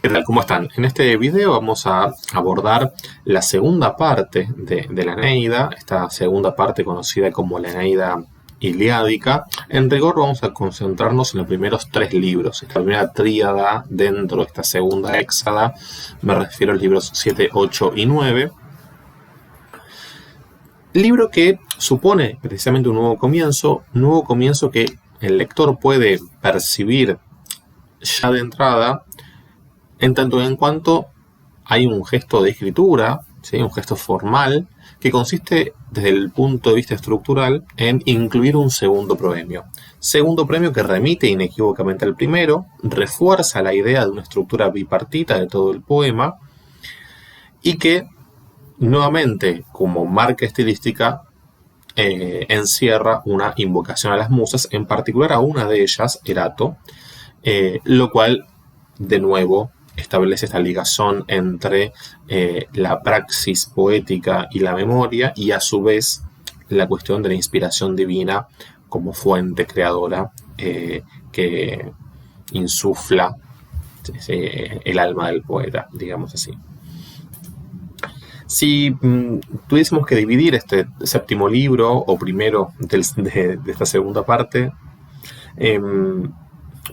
¿Qué tal? ¿Cómo están? En este video vamos a abordar la segunda parte de la Eneida, esta segunda parte conocida como la Eneida iliádica. En rigor vamos a concentrarnos en los primeros 3 libros, esta primera tríada dentro de esta segunda éxada. Me refiero a los libros 7, 8 y 9. Libro que supone precisamente un nuevo comienzo que el lector puede percibir ya de entrada, en tanto en cuanto hay un gesto de escritura, ¿sí? Un gesto formal, que consiste desde el punto de vista estructural en incluir un segundo proemio. Segundo proemio que remite inequívocamente al primero, refuerza la idea de una estructura bipartita de todo el poema y que, nuevamente, como marca estilística, encierra una invocación a las musas, en particular a una de ellas, Erato, lo cual, de nuevo, establece esta ligazón entre la praxis poética y la memoria, y a su vez la cuestión de la inspiración divina como fuente creadora que insufla el alma del poeta, digamos así. Si tuviésemos que dividir este séptimo libro, o primero de esta segunda parte,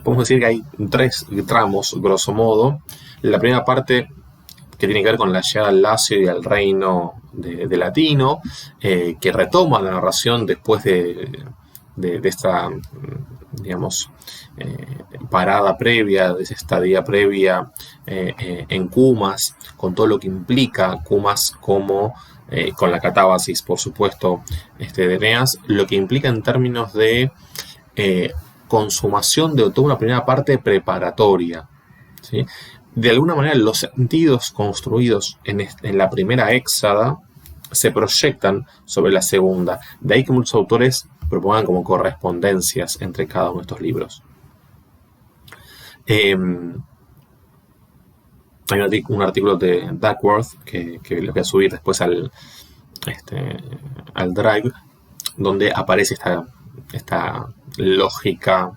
podemos decir que hay 3 tramos, grosso modo. La primera parte, que tiene que ver con la llegada al Lacio y al reino de Latino, que retoma la narración después de esta, digamos, parada previa, de esa estadía previa en Cumas, con todo lo que implica Cumas como, con la catábasis, por supuesto, de Eneas, lo que implica en términos de consumación de toda una primera parte preparatoria, ¿sí? De alguna manera los sentidos construidos en la primera éxada se proyectan sobre la segunda. De ahí que muchos autores propongan como correspondencias entre cada uno de estos libros. Hay un artículo de Duckworth que lo voy a subir después al Drive, donde aparece esta lógica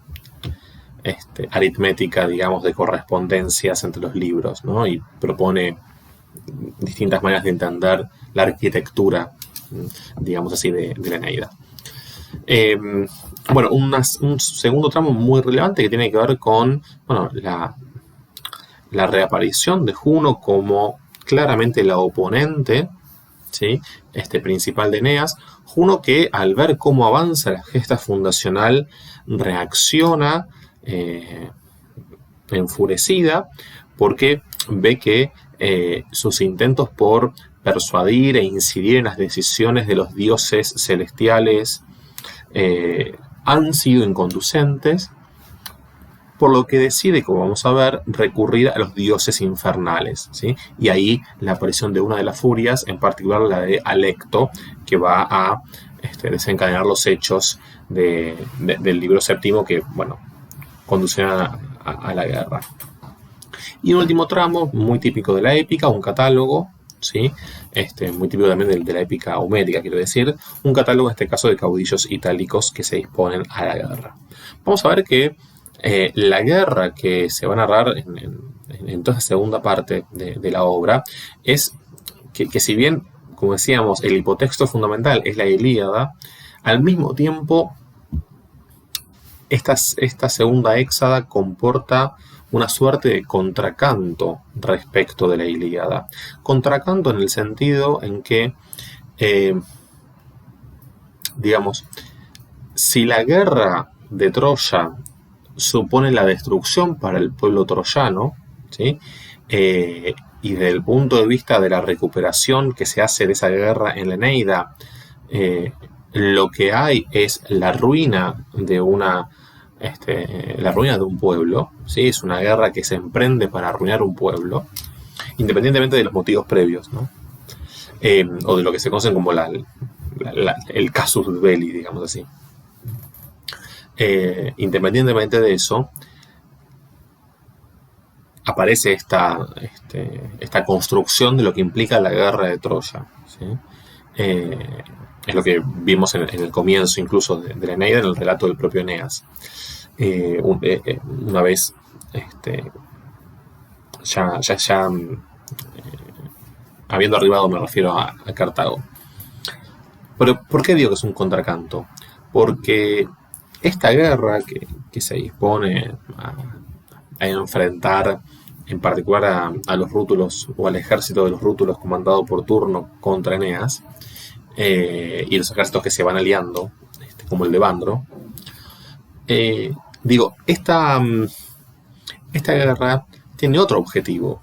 aritmética, digamos, de correspondencias entre los libros, ¿no? Y propone distintas maneras de entender la arquitectura, digamos así, de la Eneida. Bueno, un segundo tramo muy relevante que tiene que ver con, bueno, la reaparición de Juno como claramente la oponente, ¿sí? Principal de Eneas. Juno que, al ver cómo avanza la gesta fundacional, reacciona enfurecida porque ve que sus intentos por persuadir e incidir en las decisiones de los dioses celestiales han sido inconducentes, por lo que decide, como vamos a ver, recurrir a los dioses infernales, ¿sí? Y ahí la aparición de una de las furias, en particular la de Alecto, que va a desencadenar los hechos del libro séptimo que, bueno, conducirán a la guerra. Y un último tramo, muy típico de la épica, un catálogo, ¿sí? Muy típico también de la épica homérica, quiero decir, un catálogo en este caso de caudillos itálicos que se disponen a la guerra. Vamos a ver que la guerra que se va a narrar en toda esta segunda parte de la obra es que si bien, como decíamos, el hipotexto fundamental es la Ilíada, al mismo tiempo esta segunda éxada comporta una suerte de contracanto respecto de la Ilíada. Contracanto en el sentido en que, digamos, si la guerra de Troya supone la destrucción para el pueblo troyano, ¿sí? Y desde el punto de vista de la recuperación que se hace de esa guerra en la Eneida, lo que hay es la ruina de un pueblo, ¿sí? Es una guerra que se emprende para arruinar un pueblo, independientemente de los motivos previos, ¿no? O de lo que se conoce como el casus belli, digamos así. Independientemente de eso, aparece esta construcción de lo que implica la guerra de Troya, ¿sí? Es lo que vimos en el comienzo incluso de la Eneida, en el relato del propio Eneas. Una vez habiendo arribado, me refiero a Cartago. Pero ¿por qué digo que es un contracanto? Porque esta guerra que se dispone a enfrentar en particular a los rútulos o al ejército de los rútulos comandado por Turno contra Eneas, y los ejércitos que se van aliando, como el de Bandro, esta guerra tiene otro objetivo.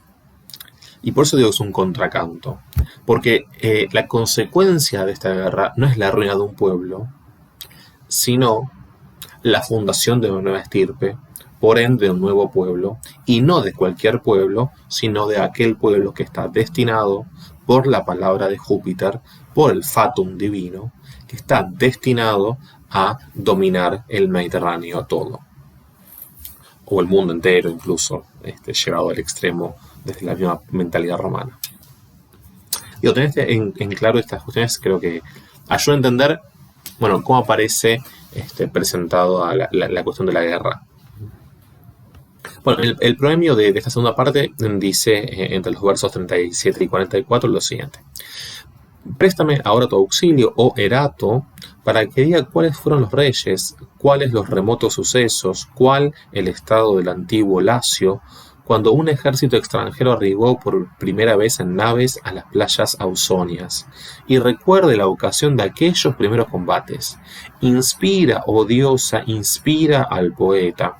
Y por eso digo que es un contracanto. Porque la consecuencia de esta guerra no es la ruina de un pueblo, sino la fundación de una nueva estirpe, por ende de un nuevo pueblo, y no de cualquier pueblo, sino de aquel pueblo que está destinado por la palabra de Júpiter, por el fatum divino, que está destinado a dominar el Mediterráneo todo, o el mundo entero incluso, llevado al extremo desde la misma mentalidad romana. Tener en claro estas cuestiones creo que ayuda a entender, cómo aparece presentado a la cuestión de la guerra. Bueno, el proemio de esta segunda parte dice, entre los versos 37 y 44, lo siguiente: préstame ahora tu auxilio, oh Erato, para que diga cuáles fueron los reyes, cuáles los remotos sucesos, cuál el estado del antiguo Lacio, cuando un ejército extranjero arribó por primera vez en naves a las playas ausonias, y recuerde la ocasión de aquellos primeros combates. Inspira, oh diosa, inspira al poeta.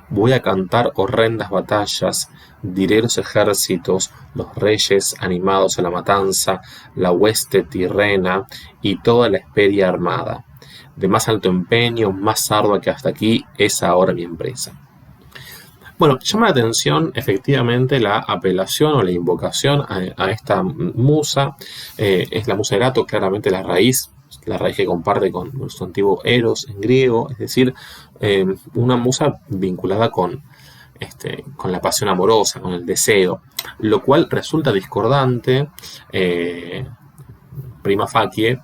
Voy a cantar horrendas batallas, diré los ejércitos, los reyes animados a la matanza, la hueste tirrena y toda la esperia armada. De más alto empeño, más ardua que hasta aquí, es ahora mi empresa. Bueno, llama la atención efectivamente la apelación o la invocación a esta musa. Es la musa Erato, claramente la raíz que comparte con nuestro antiguo Eros en griego, es decir, una musa vinculada con la pasión amorosa, con el deseo, lo cual resulta discordante, prima facie,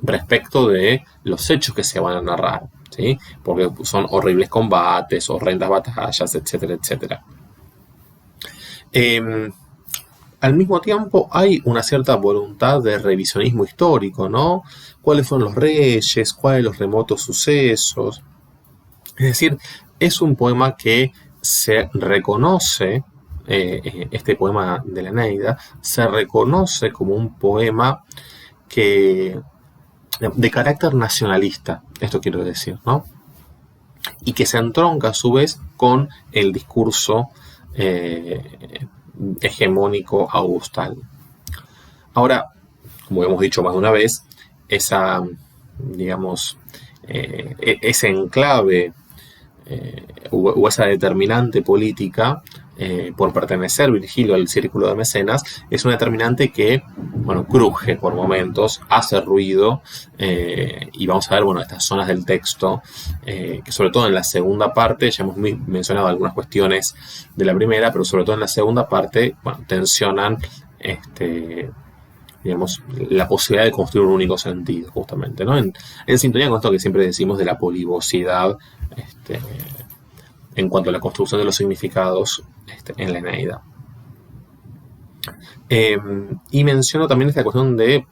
respecto de los hechos que se van a narrar, ¿sí? Porque son horribles combates, horrendas batallas, etcétera, etcétera. Al mismo tiempo hay una cierta voluntad de revisionismo histórico, ¿no? ¿Cuáles son los reyes? ¿Cuáles los remotos sucesos? Es decir, es un poema que se reconoce, este poema de la Eneida, se reconoce como un poema de carácter nacionalista, esto quiero decir, ¿no? Y que se entronca a su vez con el discurso hegemónico augustal. Ahora, como hemos dicho más de una vez, ese enclave o esa determinante política por pertenecer Virgilio al círculo de mecenas es una determinante que, cruje por momentos, hace ruido, y vamos a ver, estas zonas del texto, que sobre todo en la segunda parte, ya hemos mencionado algunas cuestiones de la primera, pero sobre todo en la segunda parte, tensionan la posibilidad de construir un único sentido, justamente, ¿no? En sintonía con esto que siempre decimos de la polivocidad en cuanto a la construcción de los significados en la Eneida. Y menciono también esta cuestión de,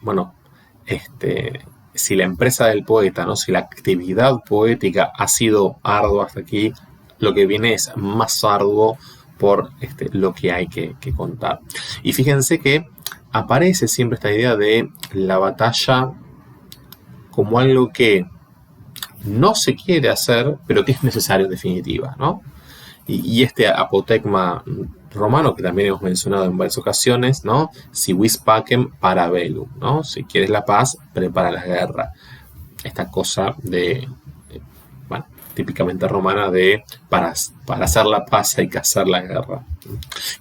si la empresa del poeta, ¿no? Si la actividad poética ha sido ardua hasta aquí, lo que viene es más arduo por lo que hay que contar. Y fíjense que aparece siempre esta idea de la batalla como algo que no se quiere hacer, pero que es necesario en definitiva, ¿no? Y este apotegma romano que también hemos mencionado en varias ocasiones, ¿no? Si vis pacem para bellum, ¿no? Si quieres la paz, prepara la guerra. Esta cosa de, típicamente romana de para hacer la paz hay que hacer la guerra,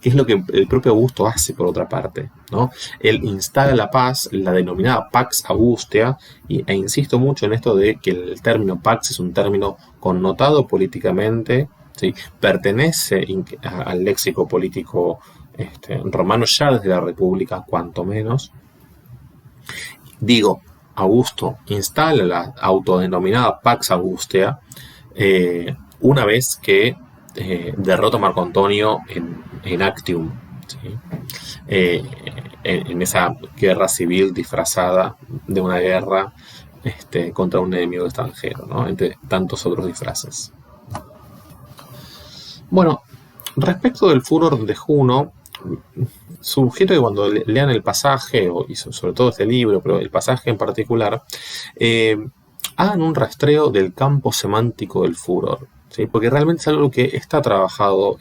que es lo que el propio Augusto hace por otra parte, ¿no? Él instala la paz, la denominada Pax Augustea, e insisto mucho en esto de que el término Pax es un término connotado políticamente, ¿sí? Pertenece al léxico político romano ya desde la República, cuanto menos. Augusto instala la autodenominada Pax Augustea una vez que derrota a Marco Antonio en Actium, ¿sí? En esa guerra civil disfrazada de una guerra contra un enemigo extranjero, ¿no? Entre tantos otros disfraces. Bueno, respecto del furor de Juno, sugiero que cuando lean el pasaje, y sobre todo este libro, pero el pasaje en particular, hagan un rastreo del campo semántico del furor, ¿sí? Porque realmente es algo que está trabajado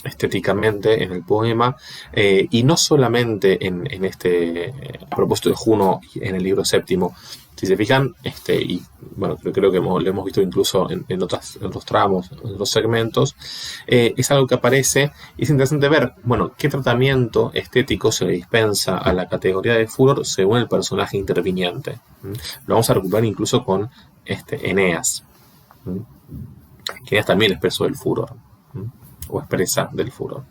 estéticamente en el poema, y no solamente en a propósito de Juno en el libro séptimo. Si se fijan, y bueno, creo que lo hemos visto incluso en otros tramos, en otros segmentos, es algo que aparece y es interesante ver, bueno, qué tratamiento estético se le dispensa a la categoría de furor según el personaje interviniente. Lo vamos a recuperar incluso con Eneas. Que Eneas también expresó el furor, o expresa del furor.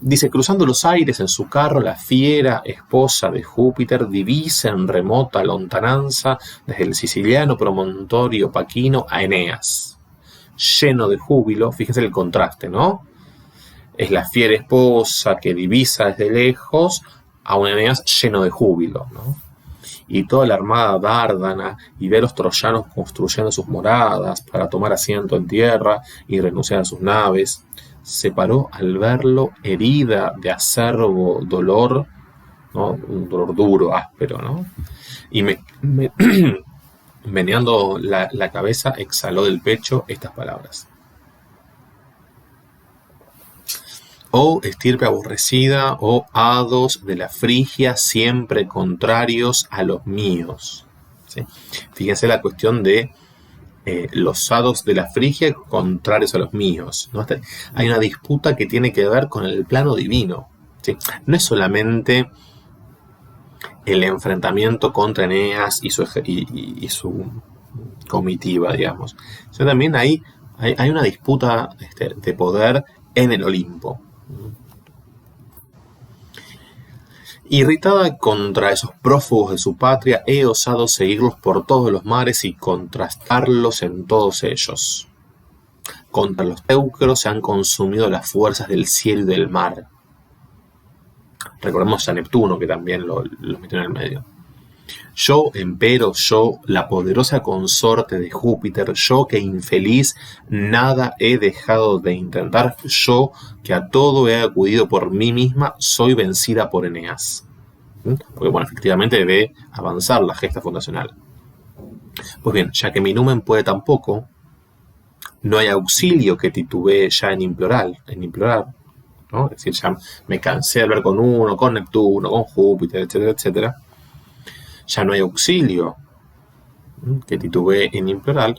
Dice, cruzando los aires en su carro, la fiera esposa de Júpiter divisa en remota lontananza desde el siciliano promontorio Paquino a Eneas. Lleno de júbilo, fíjense el contraste, ¿no? Es la fiera esposa que divisa desde lejos a un Eneas lleno de júbilo, ¿no? Y toda la armada dárdana y ve a los troyanos construyendo sus moradas para tomar asiento en tierra y renunciar a sus naves. Se paró al verlo herida de acerbo dolor, ¿no? Un dolor duro, áspero, ¿no? Y meneando la cabeza, exhaló del pecho estas palabras. Oh estirpe aborrecida, oh hados de la Frigia, siempre contrarios a los míos. ¿Sí? Fíjense la cuestión de los hados de la Frigia contrarios a los míos, ¿no? Hay una disputa que tiene que ver con el plano divino, ¿sí? No es solamente el enfrentamiento contra Eneas y su comitiva, digamos, sino también hay una disputa de poder en el Olimpo. Irritada contra esos prófugos de su patria, he osado seguirlos por todos los mares y contrastarlos en todos ellos. Contra los teucros se han consumido las fuerzas del cielo y del mar. Recordemos a Neptuno, que también lo metió en el medio. Yo, empero, yo, la poderosa consorte de Júpiter, yo que infeliz nada he dejado de intentar, yo que a todo he acudido por mí misma, soy vencida por Eneas. Porque, bueno, efectivamente debe avanzar la gesta fundacional. Pues bien, ya que mi numen puede tampoco, no hay auxilio que titubee ya en implorar, ¿no? Es decir, ya me cansé de hablar con uno, con Neptuno, con Júpiter, etcétera, etcétera. Ya no hay auxilio que titubee en implorar,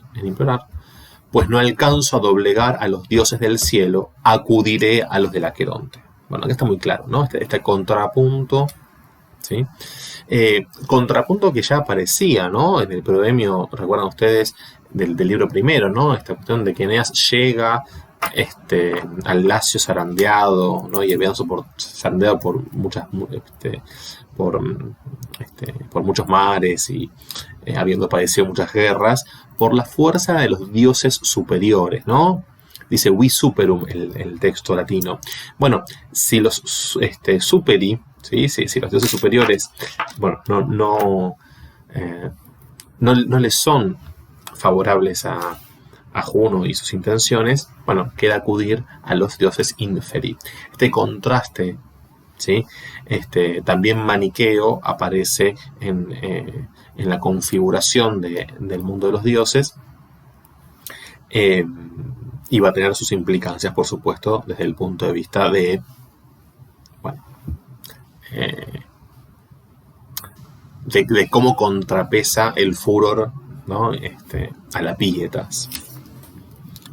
pues no alcanzo a doblegar a los dioses del cielo, acudiré a los del Aqueronte. Bueno, aquí está muy claro, ¿no? Este contrapunto, ¿sí? Contrapunto que ya aparecía, ¿no? En el proemio, recuerdan ustedes, del libro primero, ¿no? Esta cuestión de que Eneas llega al Lacio zarandeado, ¿no? Y zarandeado por por muchos mares y habiendo padecido muchas guerras, por la fuerza de los dioses superiores, ¿no? Dice vi superum el texto latino. Bueno, si los superi, ¿sí? Si los dioses superiores, bueno, no les son favorables a Juno y sus intenciones, bueno, queda acudir a los dioses inferi. Este contraste, ¿sí? También maniqueo aparece en la configuración del mundo de los dioses, y va a tener sus implicancias, por supuesto, desde el punto de vista de, bueno, de cómo contrapesa el furor, ¿no? A la pietas,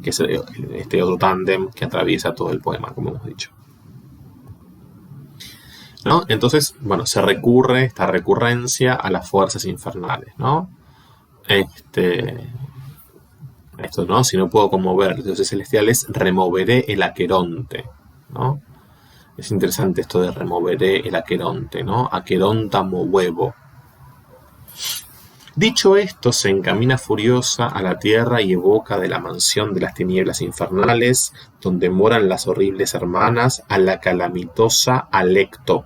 que es este otro tándem que atraviesa todo el poema, como hemos dicho, ¿no? Entonces, bueno, se recurre esta recurrencia a las fuerzas infernales, ¿no? Esto, ¿no? Si no puedo conmover los dioses celestiales, removeré el Aqueronte, ¿no? Es interesante esto de removeré el Aqueronte, ¿no? Aqueronta movevo. Dicho esto, se encamina furiosa a la tierra y evoca de la mansión de las tinieblas infernales, donde moran las horribles hermanas, a la calamitosa Alecto,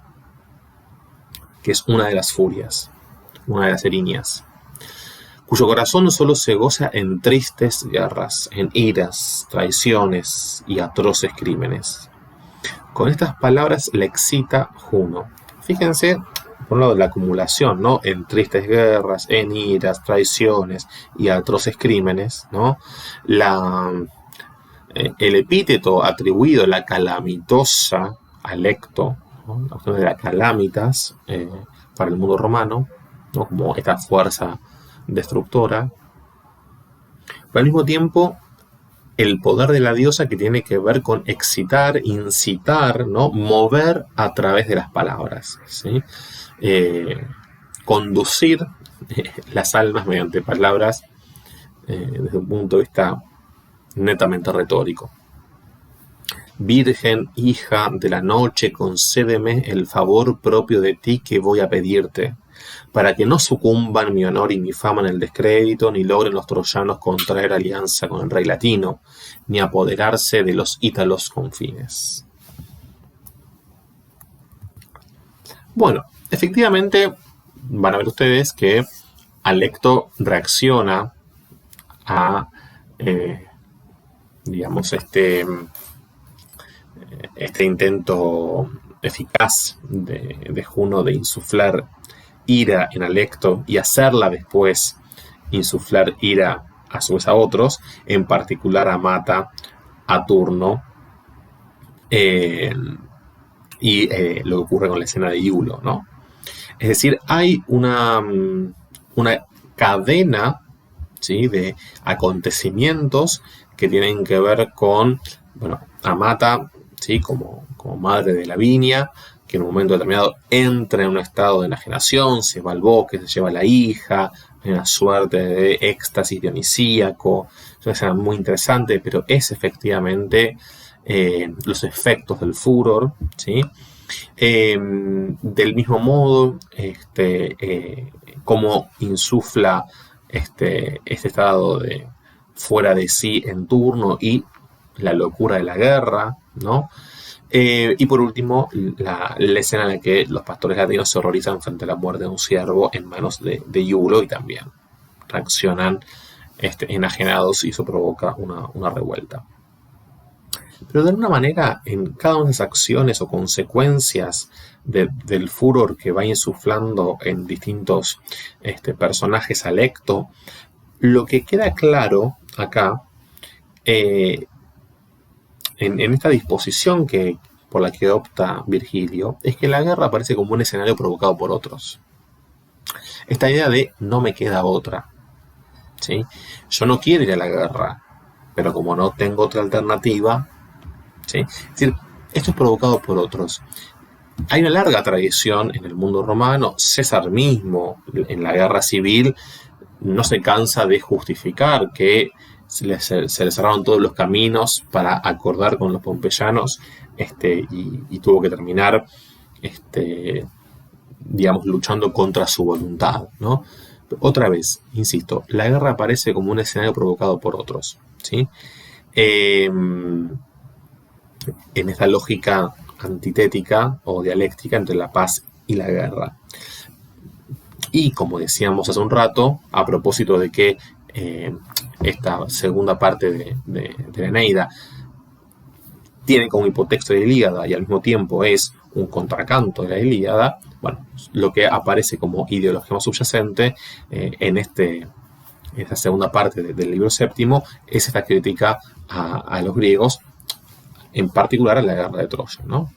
que es una de las furias, una de las erinias, cuyo corazón solo se goza en tristes guerras, en iras, traiciones y atroces crímenes. Con estas palabras le excita Juno. Fíjense, por un lado, la acumulación, ¿no? En tristes guerras, en iras, traiciones y atroces crímenes, ¿no? El epíteto atribuido a la calamitosa Alecto, ¿no? La cuestión de la calamitas para el mundo romano, ¿no? Como esta fuerza destructora, pero al mismo tiempo el poder de la diosa que tiene que ver con excitar, incitar, ¿no? Mover a través de las palabras, ¿sí? Conducir las almas mediante palabras desde un punto de vista netamente retórico. Virgen, hija de la noche, concédeme el favor propio de ti que voy a pedirte, para que no sucumban mi honor y mi fama en el descrédito, ni logren los troyanos contraer alianza con el rey latino, ni apoderarse de los ítalos confines. Bueno, efectivamente van a ver ustedes que Alecto reacciona a, digamos, este intento eficaz de Juno de insuflar ira en Alecto y hacerla después insuflar ira a su vez a otros, en particular a Mata, a Turno, y lo que ocurre con la escena de Iulo, ¿no? Es decir, hay una cadena, ¿sí?, de acontecimientos que tienen que ver con, bueno, Amata, ¿sí?, como madre de Lavinia, que en un momento determinado entra en un estado de enajenación, se va al bosque, se lleva a la hija, hay una suerte de éxtasis dionisíaco. Es una escena muy interesante, pero es efectivamente los efectos del furor, ¿sí? Del mismo modo, cómo insufla este estado de fuera de sí en Turno y la locura de la guerra, ¿no? Y por último, la escena en la que los pastores latinos se horrorizan frente a la muerte de un ciervo en manos de Iulo y también reaccionan enajenados y eso provoca una revuelta. Pero de alguna manera, en cada una de esas acciones o consecuencias del furor que va insuflando en distintos personajes Alecto, lo que queda claro acá, en esta disposición por la que opta Virgilio, es que la guerra aparece como un escenario provocado por otros. Esta idea de no me queda otra, ¿sí? Yo no quiero ir a la guerra, pero como no tengo otra alternativa, ¿sí? Es decir, esto es provocado por otros. Hay una larga tradición en el mundo romano. César mismo, en la guerra civil, no se cansa de justificar que se le cerraron todos los caminos para acordar con los pompeyanos y tuvo que terminar digamos, luchando contra su voluntad, ¿no? Otra vez, insisto, la guerra aparece como un escenario provocado por otros, ¿sí? En esta lógica antitética o dialéctica entre la paz y la guerra. Y como decíamos hace un rato, a propósito de que esta segunda parte de la Eneida tiene como hipotexto de la Ilíada y al mismo tiempo es un contracanto de la Ilíada, bueno, lo que aparece como ideología más subyacente en esta segunda parte del libro séptimo es esta crítica a los griegos, en particular a la guerra de Troya, ¿no?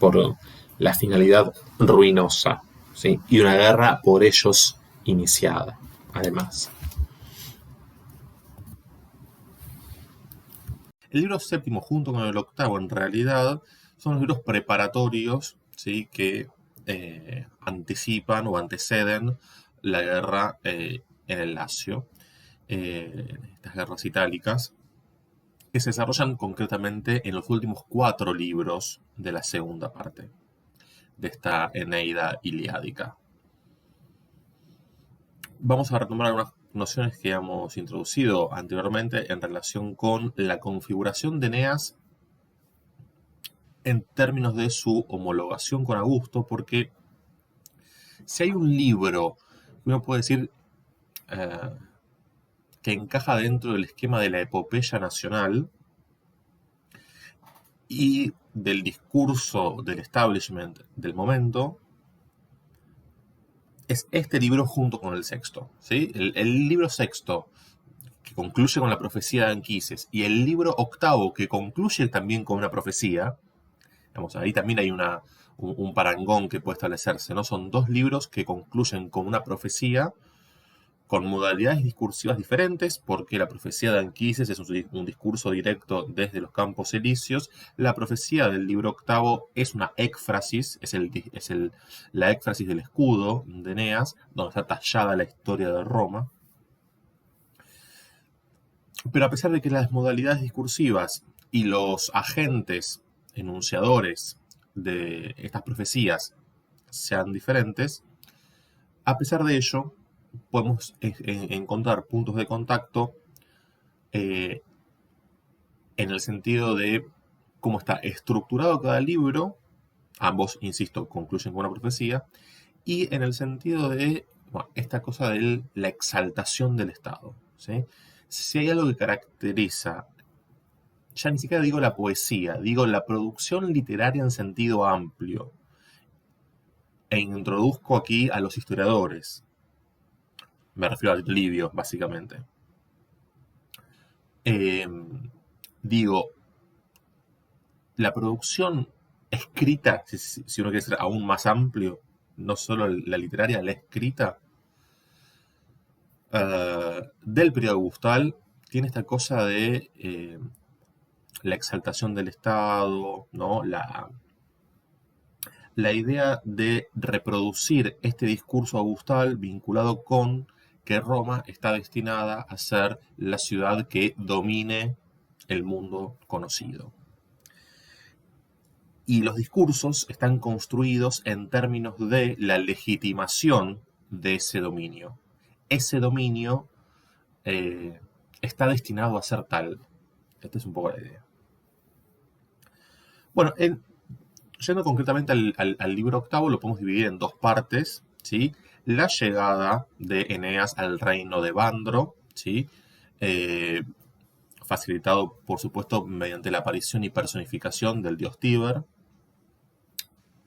Por la finalidad ruinosa, ¿sí? Y una guerra por ellos iniciada, además. El libro séptimo junto con el octavo en realidad son los libros preparatorios, ¿sí?, que anticipan o anteceden la guerra en el Lacio, estas guerras itálicas, que se desarrollan concretamente en los últimos 4 libros de la segunda parte de esta Eneida iliádica. Vamos a retomar algunas nociones que hemos introducido anteriormente en relación con la configuración de Eneas en términos de su homologación con Augusto, porque si hay un libro que uno puede decir eh, que encaja dentro del esquema de la epopeya nacional y del discurso del establishment del momento, es este libro junto con el sexto. ¿Sí? El libro sexto, que concluye con la profecía de Anquises, y el libro octavo, que concluye también con una profecía, digamos, ahí también hay un parangón que puede establecerse, ¿no? Son dos libros que concluyen con una profecía con modalidades discursivas diferentes, porque la profecía de Anquises es un discurso directo desde los campos elíseos. La profecía del libro octavo es una éfrasis, la éfrasis del escudo de Eneas, donde está tallada la historia de Roma. Pero a pesar de que las modalidades discursivas y los agentes enunciadores de estas profecías sean diferentes, a pesar de ello, podemos encontrar puntos de contacto eh, en el sentido de cómo está estructurado cada libro, ambos, insisto, concluyen con una profecía, y en el sentido de esta cosa de la exaltación del Estado. ¿Sí? Si hay algo que caracteriza, ya ni siquiera digo la poesía, digo la producción literaria en sentido amplio, e introduzco aquí a los historiadores, me refiero a Livio, básicamente. Eh, digo, la producción escrita, si uno quiere ser aún más amplio, no solo la literaria, la escrita, del periodo augustal, tiene esta cosa de la exaltación del Estado, ¿no? La idea de reproducir este discurso augustal vinculado con que Roma está destinada a ser la ciudad que domine el mundo conocido. Y los discursos están construidos en términos de la legitimación de ese dominio. Ese dominio está destinado a ser tal. Esta es un poco la idea. Bueno, yendo concretamente al libro octavo, lo podemos dividir en dos partes, ¿sí? La llegada de Eneas al reino de Bandro, ¿sí? Facilitado, por supuesto, mediante la aparición y personificación del dios Tíber.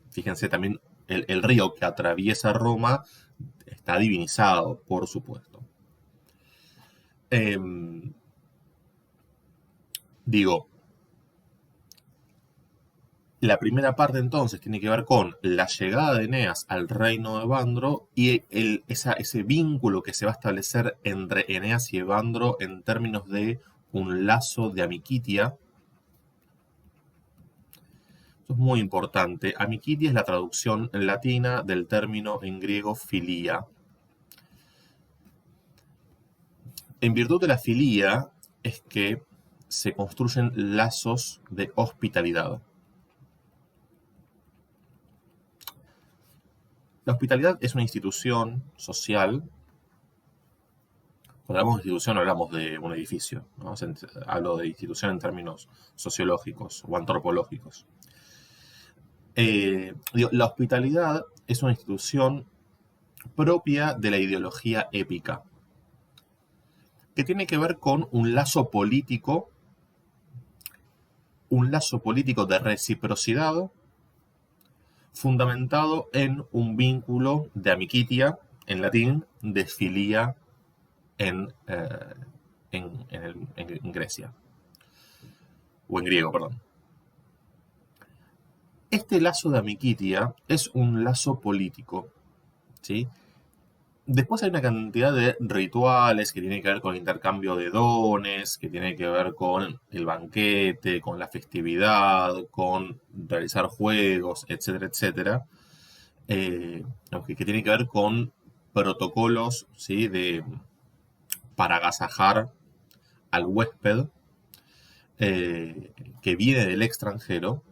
Fíjense también, el río que atraviesa Roma está divinizado, por supuesto. Digo, la primera parte entonces tiene que ver con la llegada de Eneas al reino de Evandro y ese vínculo que se va a establecer entre Eneas y Evandro en términos de un lazo de amiquitia. Esto es muy importante. Amiquitia es la traducción latina del término en griego filía. En virtud de la filía es que se construyen lazos de hospitalidad. La hospitalidad es una institución social. Cuando hablamos de institución hablamos de un edificio, ¿no? Hablo de institución en términos sociológicos o antropológicos. La hospitalidad es una institución propia de la ideología épica, que tiene que ver con un lazo político de reciprocidad fundamentado en un vínculo de amicitia, en latín, de filia en Grecia, o en griego, perdón. Este lazo de amicitia es un lazo político, ¿sí? Después hay una cantidad de rituales que tienen que ver con el intercambio de dones, que tiene que ver con el banquete, con la festividad, con realizar juegos, etcétera, etcétera. Que tiene que ver con protocolos, ¿sí? Para agasajar al huésped que viene del extranjero.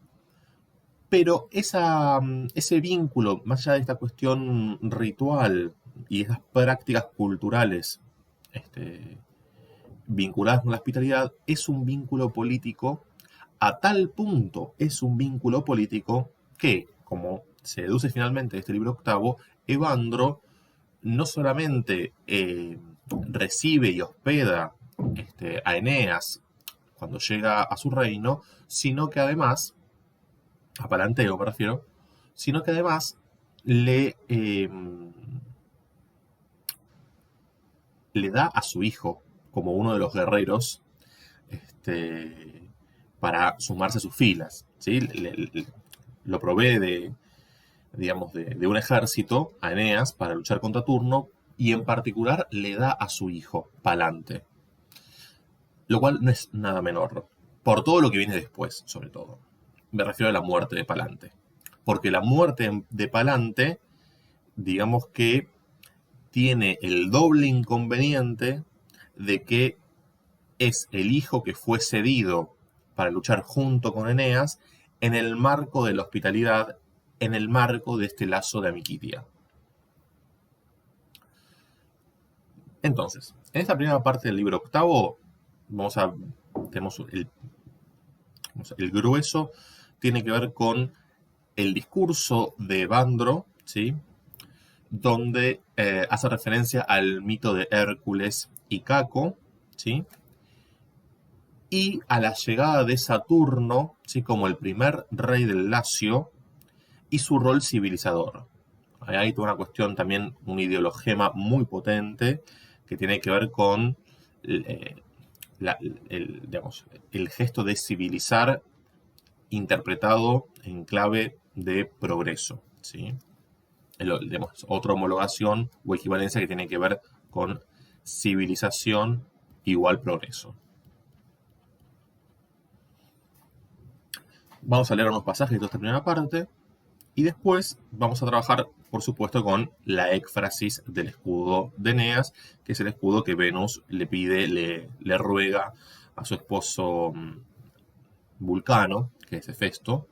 Pero ese vínculo, más allá de esta cuestión ritual, y esas prácticas culturales vinculadas con la hospitalidad es un vínculo político, a tal punto es un vínculo político que, como se deduce finalmente de este libro octavo, Evandro no solamente recibe y hospeda a Eneas cuando llega a su reino, sino que además, a Palanteo me refiero, sino que además le da a su hijo como uno de los guerreros para sumarse a sus filas. ¿Sí? Lo provee de un ejército a Eneas para luchar contra Turno y en particular le da a su hijo, Palante. Lo cual no es nada menor, por todo lo que viene después, sobre todo. Me refiero a la muerte de Palante. Porque la muerte de Palante, digamos que tiene el doble inconveniente de que es el hijo que fue cedido para luchar junto con Eneas en el marco de la hospitalidad, en el marco de este lazo de Amiquitia. Entonces, en esta primera parte del libro octavo, tenemos el grueso, tiene que ver con el discurso de Evandro, ¿sí? Donde hace referencia al mito de Hércules y Caco, ¿sí? Y a la llegada de Saturno, ¿sí? Como el primer rey del Lacio, y su rol civilizador. Hay toda una cuestión también, un ideologema muy potente que tiene que ver con el gesto de civilizar interpretado en clave de progreso, ¿sí? Otra homologación o equivalencia que tiene que ver con civilización igual progreso. Vamos a leer unos pasajes de toda esta primera parte y después vamos a trabajar, por supuesto, con la éfrasis del escudo de Eneas, que es el escudo que Venus le pide, le ruega a su esposo Vulcano, que es Hefesto,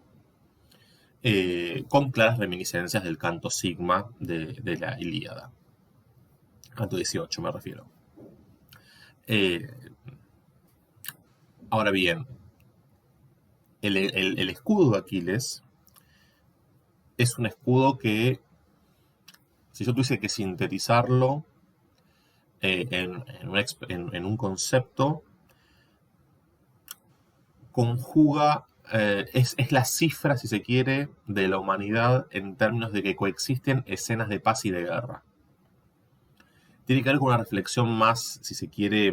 con claras reminiscencias del canto Sigma de la Ilíada. Canto 18 me refiero. Ahora bien, el escudo de Aquiles es un escudo que, si yo tuviese que sintetizarlo en un concepto, conjuga, es la cifra, si se quiere, de la humanidad en términos de que coexisten escenas de paz y de guerra. Tiene que ver con una reflexión más, si se quiere,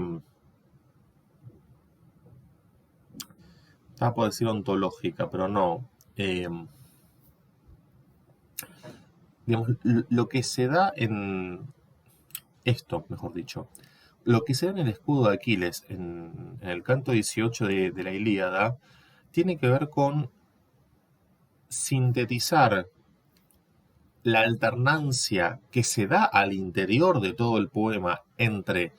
puedo decir ontológica, pero no. Digamos, lo que se da en esto, mejor dicho, lo que se da en el escudo de Aquiles, en el canto 18 de la Ilíada, tiene que ver con sintetizar la alternancia que se da al interior de todo el poema entre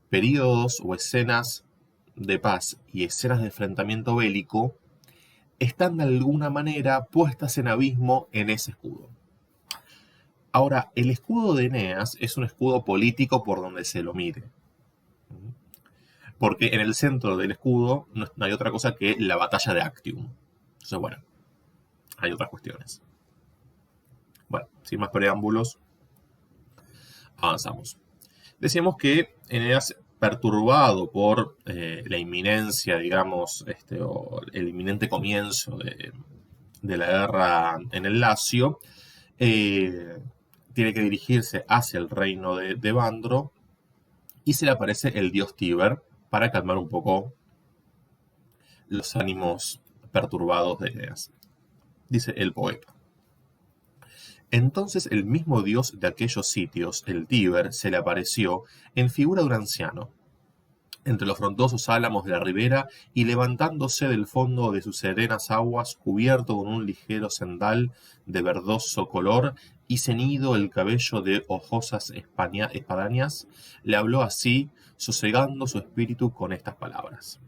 periodos o escenas de paz y escenas de enfrentamiento bélico, están de alguna manera puestas en abismo en ese escudo. Ahora, el escudo de Eneas es un escudo político por donde se lo mire. Porque en el centro del escudo no hay otra cosa que la batalla de Actium. Entonces, bueno, hay otras cuestiones. Bueno, sin más preámbulos, avanzamos. Decíamos que Eneas, perturbado por la inminencia, digamos, o el inminente comienzo de la guerra en el Lacio, tiene que dirigirse hacia el reino de Evandro y se le aparece el dios Tíber para calmar un poco los ánimos perturbados de Eneas. Dice el poeta. Entonces el mismo dios de aquellos sitios, el Tíber, se le apareció en figura de un anciano, entre los frondosos álamos de la ribera y levantándose del fondo de sus serenas aguas, cubierto con un ligero cendal de verdoso color y ceñido el cabello de hojosas espadañas, le habló así, sosegando su espíritu con estas palabras.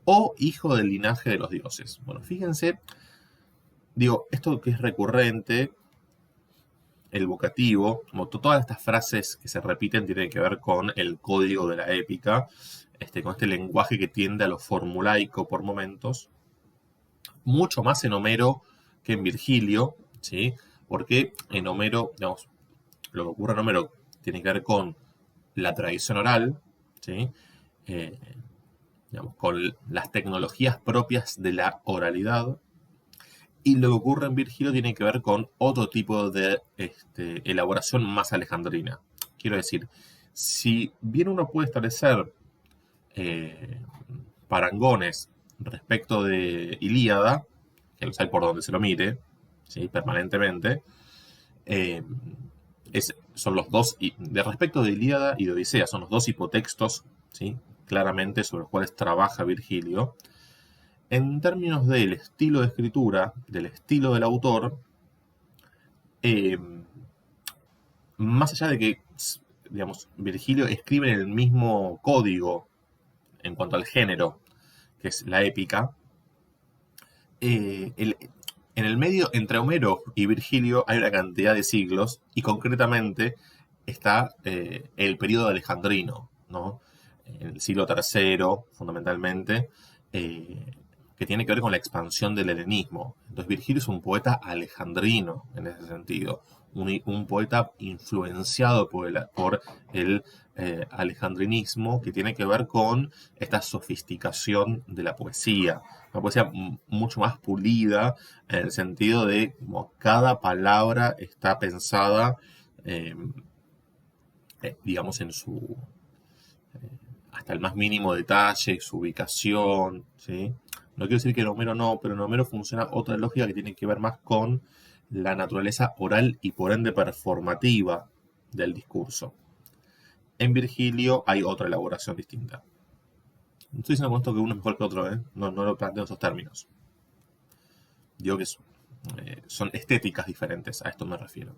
Oh hijo del linaje de los dioses. Bueno, fíjense, digo, esto que es recurrente el vocativo, como todas estas frases que se repiten tienen que ver con el código de la épica, con este lenguaje que tiende a lo formulaico por momentos, mucho más en Homero que en Virgilio, ¿sí? Porque en Homero, digamos, lo que ocurre en Homero tiene que ver con la tradición oral, ¿sí? Eh, digamos, con las tecnologías propias de la oralidad, y lo que ocurre en Virgilio tiene que ver con otro tipo de elaboración más alejandrina. Quiero decir, si bien uno puede establecer parangones respecto de Ilíada, que los hay por donde se lo mire, ¿sí? Permanentemente, eh, son los dos, de respecto de Ilíada y de Odisea, son los dos hipotextos, ¿sí? Claramente sobre los cuales trabaja Virgilio. En términos del estilo de escritura, del estilo del autor, más allá de que, digamos, Virgilio escribe en el mismo código en cuanto al género, que es la épica, en el medio, entre Homero y Virgilio, hay una cantidad de siglos, y concretamente está el periodo alejandrino, ¿no? En el siglo III, fundamentalmente, que tiene que ver con la expansión del helenismo. Entonces Virgilio es un poeta alejandrino en ese sentido, un poeta influenciado por el alejandrinismo, que tiene que ver con esta sofisticación de la poesía, una poesía mucho más pulida, en el sentido de como cada palabra está pensada, digamos, en su hasta el más mínimo detalle, su ubicación, ¿sí? No quiero decir que en Homero no, pero en Homero funciona otra lógica que tiene que ver más con la naturaleza oral y por ende performativa del discurso. En Virgilio hay otra elaboración distinta. No estoy diciendo con esto que uno es mejor que otro, ¿eh? No lo planteo en esos términos. Digo que son estéticas diferentes, a esto me refiero.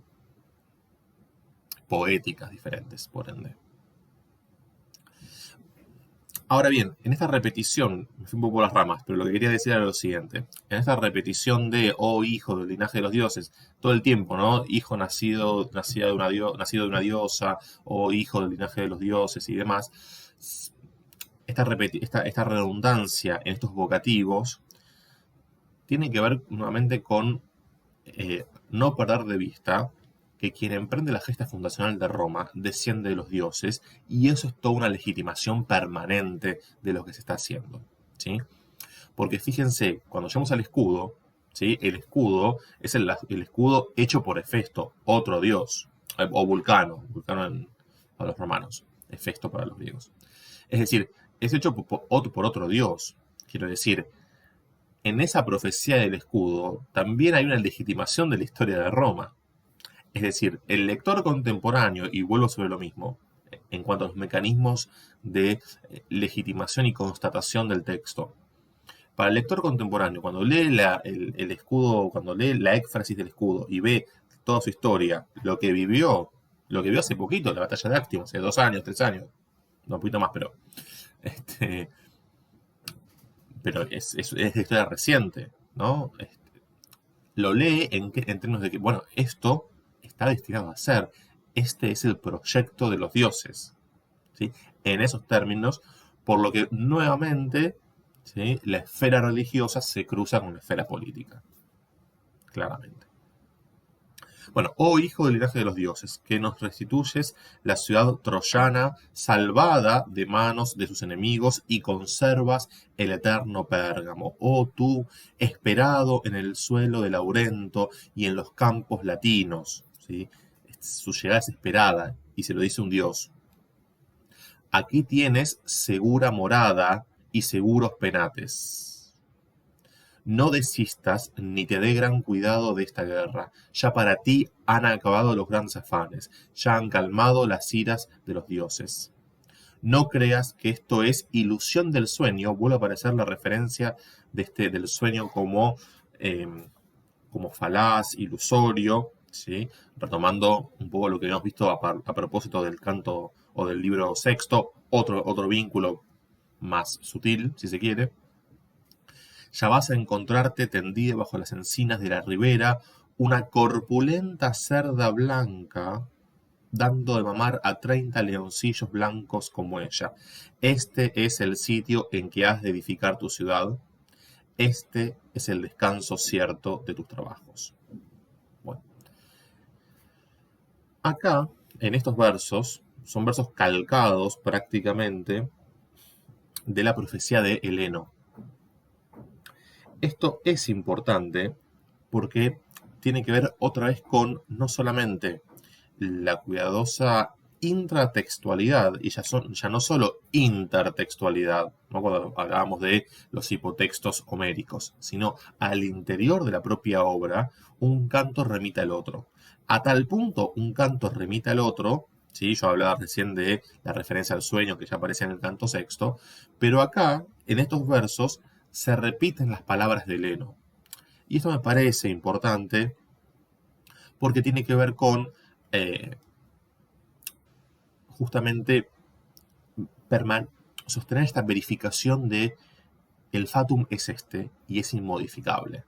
Poéticas diferentes, por ende. Ahora bien, en esta repetición, me fui un poco por las ramas, pero lo que quería decir era lo siguiente. En esta repetición de, oh hijo del linaje de los dioses, todo el tiempo, ¿no? Hijo nacido de una diosa, o hijo del linaje de los dioses y demás. Esta redundancia en estos vocativos tiene que ver nuevamente con no perder de vista que quien emprende la gesta fundacional de Roma desciende de los dioses, y eso es toda una legitimación permanente de lo que se está haciendo, ¿sí? Porque fíjense, cuando llegamos al escudo, ¿sí? El escudo es el escudo hecho por Hefesto, otro dios, o Vulcano para los romanos, Hefesto para los griegos. Es decir, es hecho por otro dios. Quiero decir, en esa profecía del escudo también hay una legitimación de la historia de Roma. Es decir, el lector contemporáneo, y vuelvo sobre lo mismo, en cuanto a los mecanismos de legitimación y constatación del texto. Para el lector contemporáneo, cuando lee el escudo, cuando lee la éfrasis del escudo y ve toda su historia, lo que vivió hace poquito, la batalla de Actium, hace 2 años, 3 años, no, un poquito más, pero es historia reciente, ¿no? Lo lee en términos de que, bueno, esto está destinado a ser. Este es el proyecto de los dioses, ¿sí? En esos términos, por lo que nuevamente, ¿sí? La esfera religiosa se cruza con la esfera política, claramente. Bueno, oh hijo del linaje de los dioses, que nos restituyes la ciudad troyana salvada de manos de sus enemigos y conservas el eterno Pérgamo. Oh tú, esperado en el suelo de Laurento y en los campos latinos, ¿sí? Su llegada es esperada, y se lo dice un dios. Aquí tienes segura morada y seguros penates. No desistas ni te dé gran cuidado de esta guerra. Ya para ti han acabado los grandes afanes, ya han calmado las iras de los dioses. No creas que esto es ilusión del sueño. Vuelve a aparecer la referencia del sueño como falaz, ilusorio, ¿sí? Retomando un poco lo que habíamos visto a propósito del canto o del libro sexto, otro vínculo más sutil, si se quiere. Ya vas a encontrarte tendida bajo las encinas de la ribera, una corpulenta cerda blanca dando de mamar a 30 leoncillos blancos como ella. Este es el sitio en que has de edificar tu ciudad. Este es el descanso cierto de tus trabajos. Bueno, acá, en estos versos, son versos calcados prácticamente de la profecía de Heleno. Esto es importante porque tiene que ver otra vez con no solamente la cuidadosa intratextualidad, y ya no solo intertextualidad, ¿no? Cuando hablábamos de los hipotextos homéricos, sino al interior de la propia obra, un canto remite al otro. A tal punto, un canto remite al otro, ¿sí? Yo hablaba recién de la referencia al sueño que ya aparece en el canto sexto, pero acá, en estos versos, se repiten las palabras de Heleno. Y esto me parece importante porque tiene que ver con justamente sostener esta verificación de el fatum es este y es inmodificable.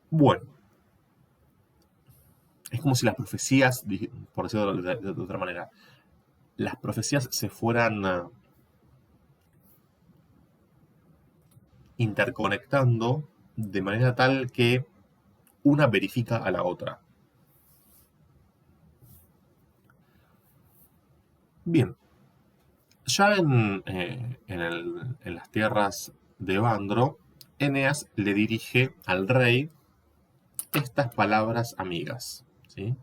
Bueno, es como si las profecías, por decirlo de otra manera, las profecías se fueran interconectando de manera tal que una verifica a la otra. Bien, ya en las tierras de Evandro, Eneas le dirige al rey estas palabras amigas. ¿Sí?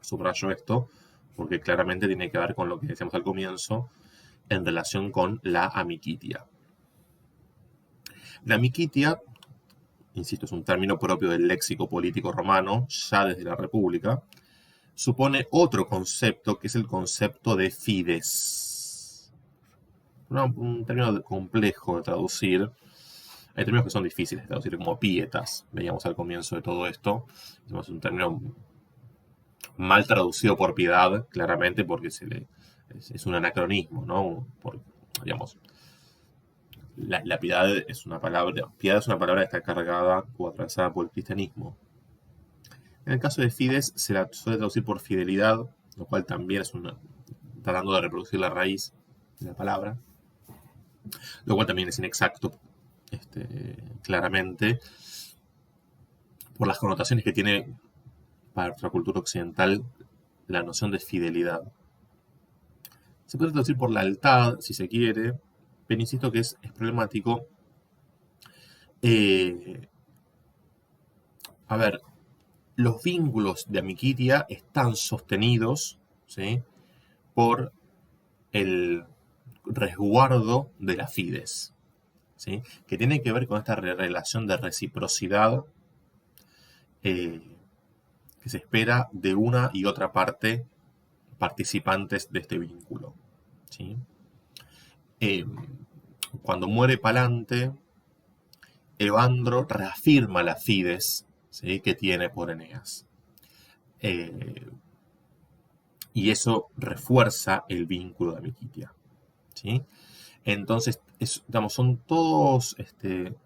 Subrayo esto porque claramente tiene que ver con lo que decíamos al comienzo en relación con la amiquitia. La amiquitia, insisto, es un término propio del léxico político romano, ya desde la República, supone otro concepto que es el concepto de fides. Un término complejo de traducir. Hay términos que son difíciles de traducir, como pietas. Veíamos al comienzo de todo esto. Es un término mal traducido por piedad, claramente, porque es un anacronismo, ¿no? Digamos, la piedad es una palabra que está cargada o atravesada por el cristianismo. En el caso de fides se la suele traducir por fidelidad, lo cual también es tratando de reproducir la raíz de la palabra, lo cual también es inexacto, claramente, por las connotaciones que tiene para nuestra cultura occidental la noción de fidelidad. Se puede traducir por lealtad, si se quiere, pero insisto que es problemático. A ver, los vínculos de amiquitia están sostenidos, ¿sí?, por el resguardo de la fides, ¿sí?, que tiene que ver con esta relación de reciprocidad que se espera de una y otra parte participantes de este vínculo. ¿Sí? Cuando muere Palante, Evandro reafirma la fides, ¿sí?, que tiene por Eneas. Y eso refuerza el vínculo de amiquitia. ¿Sí? Entonces, son todos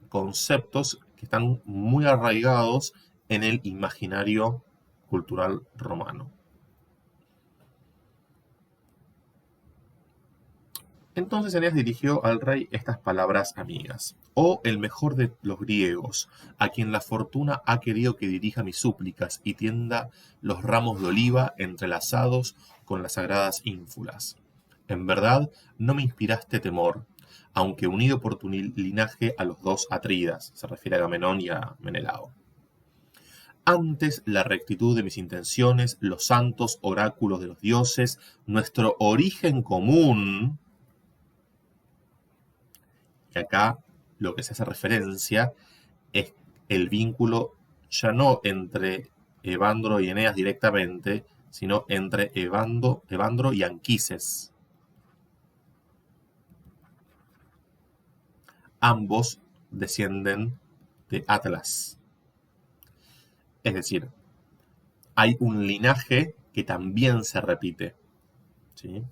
conceptos que están muy arraigados en el imaginario cultural romano. Entonces Eneas dirigió al rey estas palabras amigas. Oh, el mejor de los griegos, a quien la fortuna ha querido que dirija mis súplicas y tienda los ramos de oliva entrelazados con las sagradas ínfulas. En verdad, no me inspiraste temor, aunque unido por tu linaje a los dos Atridas, se refiere a Agamenón y a Menelao. Antes la rectitud de mis intenciones, los santos oráculos de los dioses, nuestro origen común. Y acá lo que se hace referencia es el vínculo ya no entre Evandro y Eneas directamente, sino entre Evandro y Anquises. Ambos descienden de Atlas. Es decir, hay un linaje que también se repite. ¿Sí?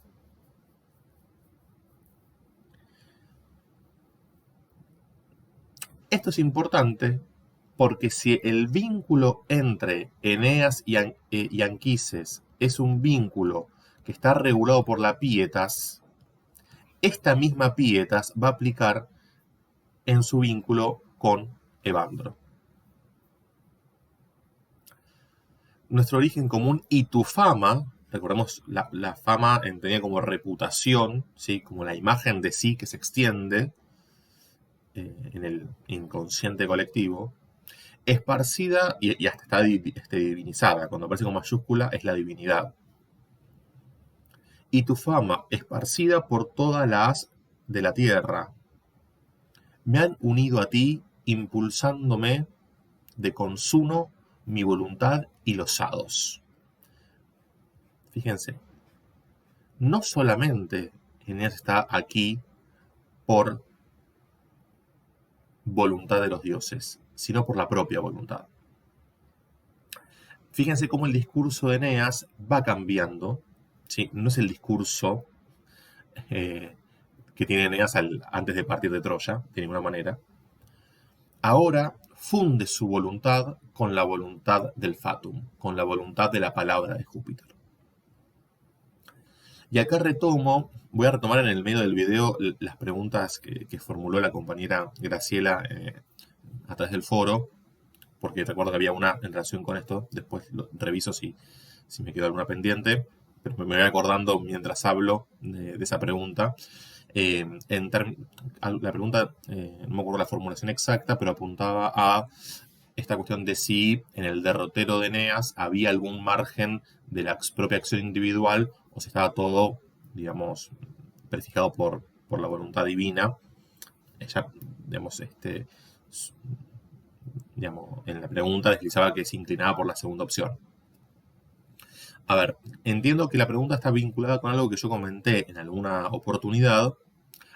Esto es importante porque si el vínculo entre Eneas y Anquises es un vínculo que está regulado por la pietas, esta misma pietas va a aplicar en su vínculo con Evandro. Nuestro origen común y tu fama, recordemos la fama entendida como reputación, ¿sí? Como la imagen de sí que se extiende en el inconsciente colectivo, esparcida y hasta está divinizada. Cuando aparece con mayúscula es la divinidad. Y tu fama esparcida por todas las de la tierra. Me han unido a ti, impulsándome de consuno mi voluntad y los hados. Fíjense, no solamente Eneas está aquí por voluntad de los dioses, sino por la propia voluntad. Fíjense cómo el discurso de Eneas va cambiando, ¿sí? No es el discurso que tiene Eneas antes de partir de Troya, de ninguna manera. Ahora funde su voluntad con la voluntad del fatum, con la voluntad de la palabra de Júpiter. Y acá voy a retomar en el medio del video las preguntas que formuló la compañera Graciela a través del foro, porque recuerdo que había una en relación con esto, después lo reviso si me quedó alguna pendiente, pero me voy acordando mientras hablo de esa pregunta. La pregunta, no me acuerdo la formulación exacta, pero apuntaba a esta cuestión de si en el derrotero de Eneas había algún margen de la propia acción individual o si estaba todo, digamos, prefijado por la voluntad divina. Ella, en la pregunta deslizaba que se inclinaba por la segunda opción. A ver, entiendo que la pregunta está vinculada con algo que yo comenté en alguna oportunidad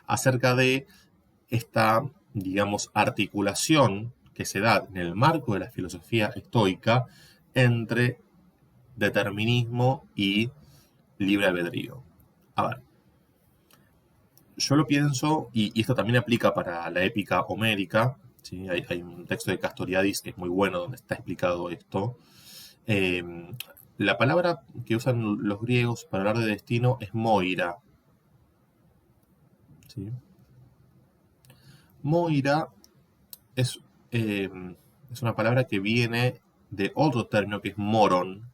acerca de esta, digamos, articulación que se da en el marco de la filosofía estoica entre determinismo y libre albedrío. A ver, yo lo pienso, y esto también aplica para la épica homérica, ¿sí? Hay un texto de Castoriadis que es muy bueno donde está explicado esto. La palabra que usan los griegos para hablar de destino es moira. ¿Sí? Moira es una palabra que viene de otro término que es moron,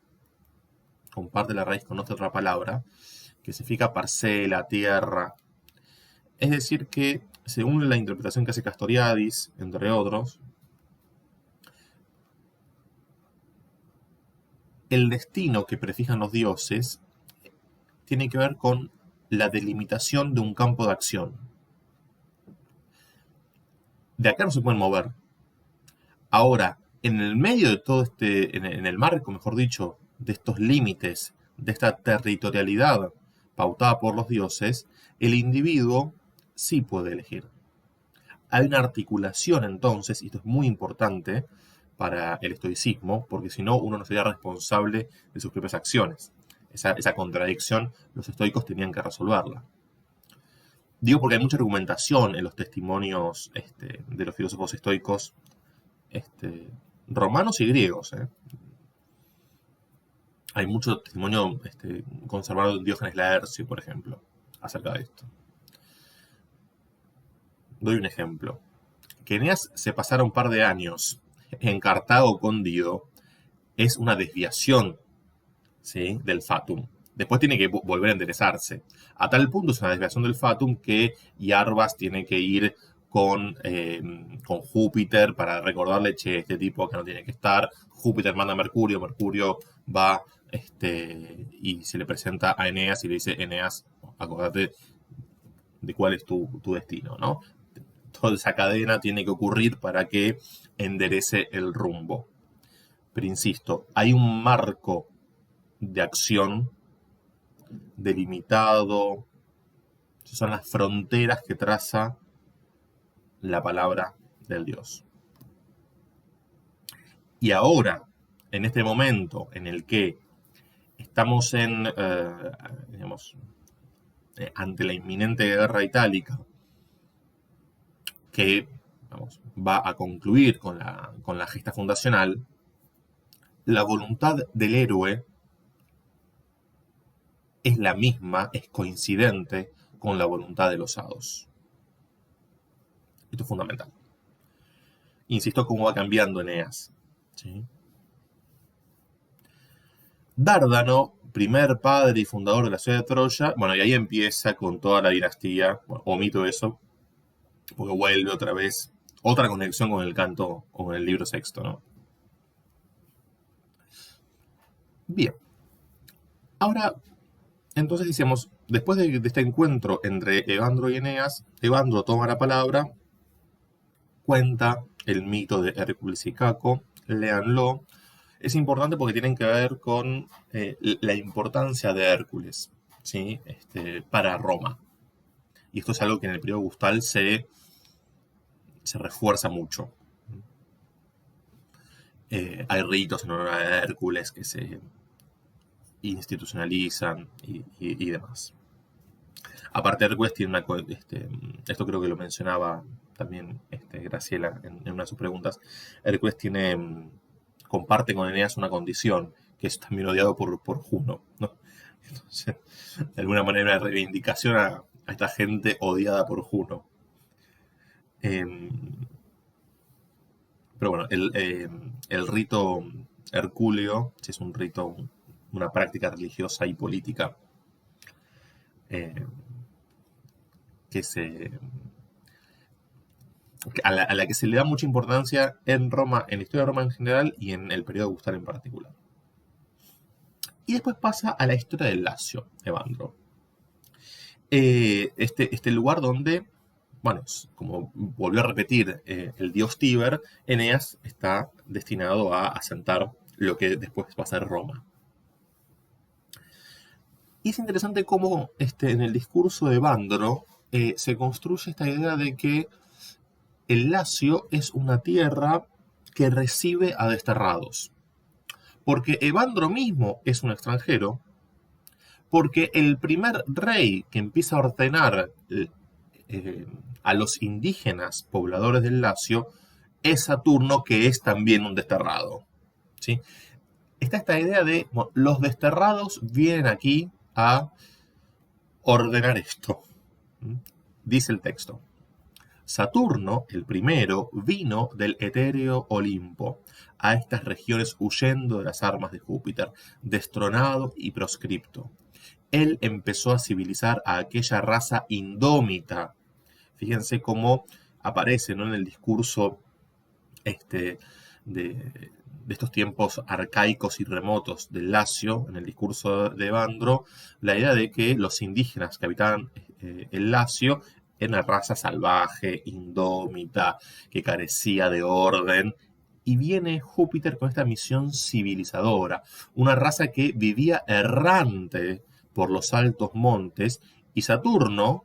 comparte la raíz con otra palabra, que significa parcela, tierra. Es decir que, según la interpretación que hace Castoriadis, entre otros, el destino que prefijan los dioses tiene que ver con la delimitación de un campo de acción. De acá no se pueden mover. Ahora, en el medio de todo en el marco, mejor dicho, de estos límites, de esta territorialidad pautada por los dioses, el individuo sí puede elegir. Hay una articulación entonces, y esto es muy importante para el estoicismo, porque si no, uno no sería responsable de sus propias acciones. Esa contradicción los estoicos tenían que resolverla. Digo porque hay mucha argumentación en los testimonios de los filósofos estoicos romanos y griegos. Hay mucho testimonio conservado de Diógenes Laercio, por ejemplo, acerca de esto. Doy un ejemplo. Que Eneas se pasara un par de años en Cartago con Dido es una desviación, ¿sí?, del fatum. Después tiene que volver a enderezarse. A tal punto es una desviación del fatum que Iarbas tiene que ir con Júpiter para recordarle, che, este tipo acá no tiene que estar. Júpiter manda a Mercurio, Mercurio va y se le presenta a Eneas y le dice, Eneas, acordate de cuál es tu destino, ¿no? Toda esa cadena tiene que ocurrir para que enderece el rumbo. Pero insisto, hay un marco de acción delimitado. Son las fronteras que traza la palabra del Dios. Y ahora, en este momento en el que estamos ante la inminente guerra itálica, que va a concluir con la gesta fundacional, la voluntad del héroe es la misma, es coincidente con la voluntad de los hados. Esto es fundamental. Insisto cómo va cambiando Eneas. ¿Sí? Dárdano, primer padre y fundador de la ciudad de Troya, bueno, y ahí empieza con toda la dinastía, bueno, omito eso, porque vuelve otra vez, otra conexión con el canto, con el libro sexto, ¿no? Bien. Ahora, entonces decíamos, después de este encuentro entre Evandro y Eneas, Evandro toma la palabra, cuenta el mito de Hércules y Caco, léanlo. Es importante porque tienen que ver con la importancia de Hércules, ¿sí? Para Roma. Y esto es algo que en el periodo Gustal se refuerza mucho. Hay ritos en honor a Hércules que se institucionalizan y demás. Aparte, Hércules tiene una... esto creo que lo mencionaba también Graciela en una de sus preguntas. Hércules comparte con Eneas una condición, que es también odiado por Juno, ¿no? Entonces, de alguna manera, una reivindicación a esta gente odiada por Juno. Pero bueno, el rito hercúleo es un rito, una práctica religiosa y política que a la que se le da mucha importancia en Roma, en la historia de Roma en general y en el periodo Gustal en particular. Y después pasa a la historia del Lacio, Evandro. Este lugar donde, bueno, como volvió a repetir el dios Tíber, Eneas está destinado a asentar lo que después va a ser Roma. Y es interesante cómo en el discurso de Evandro se construye esta idea de que el Lacio es una tierra que recibe a desterrados. Porque Evandro mismo es un extranjero, porque el primer rey que empieza a ordenar a los indígenas pobladores del Lacio es Saturno, que es también un desterrado. ¿Sí? Está esta idea de, bueno, los desterrados vienen aquí a ordenar esto. Dice el texto. Saturno, el primero, vino del etéreo Olimpo a estas regiones huyendo de las armas de Júpiter, destronado y proscripto. Él empezó a civilizar a aquella raza indómita. Fíjense cómo aparece, ¿no?, en el discurso de estos tiempos arcaicos y remotos del Lacio, en el discurso de Evandro, la idea de que los indígenas que habitaban el Lacio era una raza salvaje, indómita, que carecía de orden. Y viene Júpiter con esta misión civilizadora, una raza que vivía errante por los altos montes, y Saturno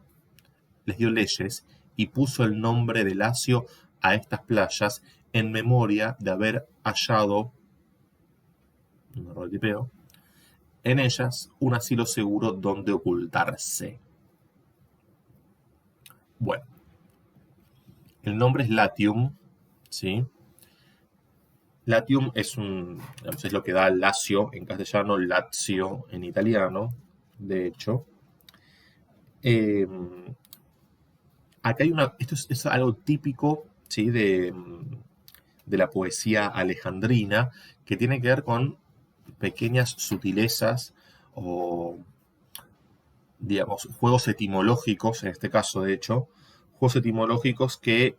les dio leyes y puso el nombre de Lacio a estas playas en memoria de haber hallado, un error de tipeo, en ellas un asilo seguro donde ocultarse. Bueno, el nombre es Latium, ¿sí? Latium es lo que da Lacio en castellano, Lazio en italiano, de hecho. Acá hay esto es algo típico, ¿sí?, de la poesía alejandrina, que tiene que ver con pequeñas sutilezas o, digamos, juegos etimológicos, en este caso, de hecho, juegos etimológicos que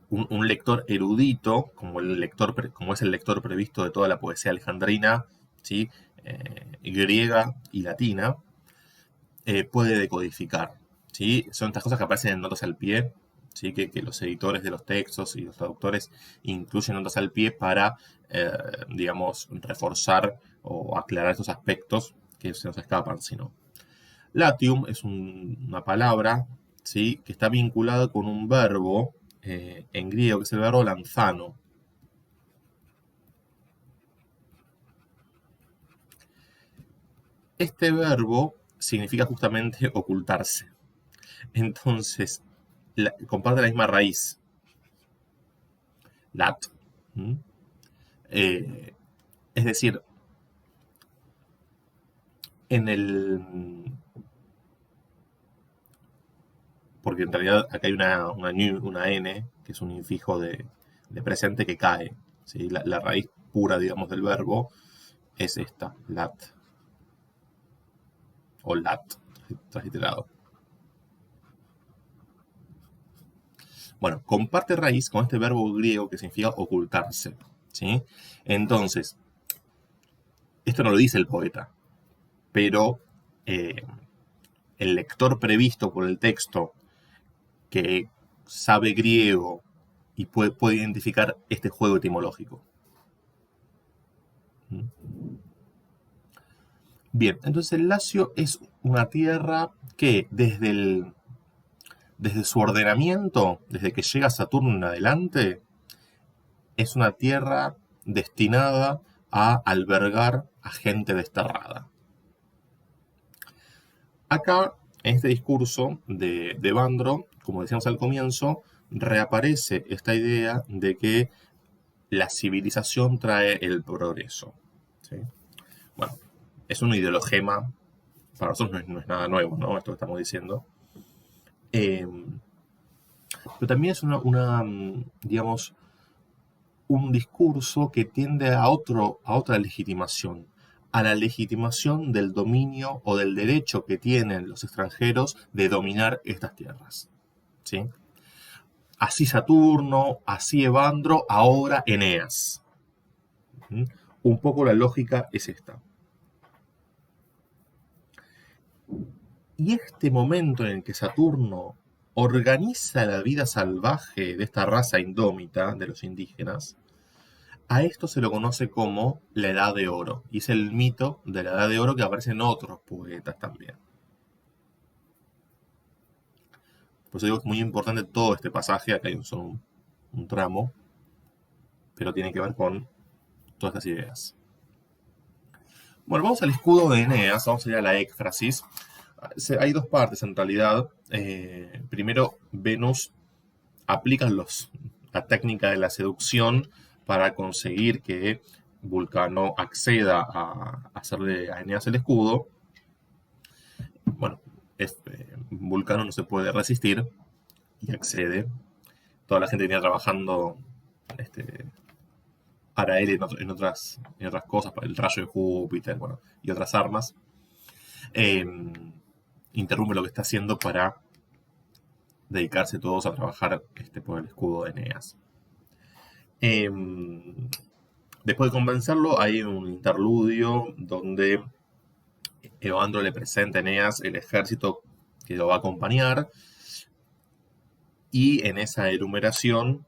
un lector erudito, como es el lector previsto de toda la poesía alejandrina, ¿sí?, griega y latina, puede decodificar. ¿Sí? Son estas cosas que aparecen en notas al pie, ¿sí?, que los editores de los textos y los traductores incluyen notas al pie para, digamos, reforzar o aclarar estos aspectos que se nos escapan, sino. Latium es una palabra, ¿sí?, que está vinculada con un verbo en griego, que es el verbo lanzano. Este verbo significa justamente ocultarse. Entonces, comparte la misma raíz, lat. ¿Mm? Es decir, en el... Porque en realidad acá hay una N, que es un infijo de presente que cae. ¿Sí? La raíz pura, digamos, del verbo es esta, lat. O lat, transliterado. Bueno, comparte raíz con este verbo griego que significa ocultarse. ¿Sí? Entonces, esto no lo dice el poeta, pero el lector previsto por el texto que sabe griego y puede identificar este juego etimológico. Bien, entonces el Lacio es una tierra que desde su ordenamiento, desde que llega Saturno en adelante, es una tierra destinada a albergar a gente desterrada. Acá, en este discurso de Evandro, como decíamos al comienzo, reaparece esta idea de que la civilización trae el progreso. ¿Sí? Bueno, es un ideologema, para nosotros no es nada nuevo, ¿no? Esto que estamos diciendo. Pero también es digamos, un discurso que tiende a otra legitimación, a la legitimación del dominio o del derecho que tienen los extranjeros de dominar estas tierras. ¿Sí? Así Saturno, así Evandro, ahora Eneas. Un poco la lógica es esta. Y este momento en el que Saturno organiza la vida salvaje de esta raza indómita de los indígenas, a esto se lo conoce como la Edad de Oro. Y es el mito de la Edad de Oro que aparece en otros poetas también. Por eso digo que es muy importante todo este pasaje, acá hay solo un tramo, pero tiene que ver con todas estas ideas. Bueno, vamos al escudo de Eneas, vamos a ir a la éfrasis. Hay dos partes en realidad. Primero, Venus aplica la técnica de la seducción para conseguir que Vulcano acceda a hacerle a Eneas el escudo. Bueno, Vulcano no se puede resistir y accede. Toda la gente venía trabajando para él en otras cosas, para el rayo de Júpiter, bueno, y otras armas. Interrumpe lo que está haciendo para dedicarse todos a trabajar por el escudo de Eneas. Después de convencerlo, hay un interludio donde Evandro le presenta a Eneas el ejército que lo va a acompañar, y en esa enumeración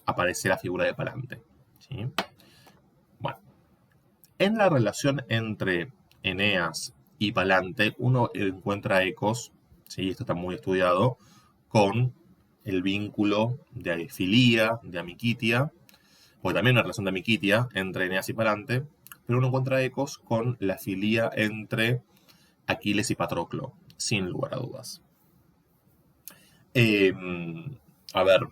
aparece la figura de Palante. ¿Sí? Bueno, en la relación entre Eneas y Palante, uno encuentra ecos, ¿sí? Esto está muy estudiado, con el vínculo de filía, de amiquitia, porque también una relación de amiquitia entre Eneas y Palante, pero uno encuentra ecos con la filía entre Aquiles y Patroclo, sin lugar a dudas. A ver,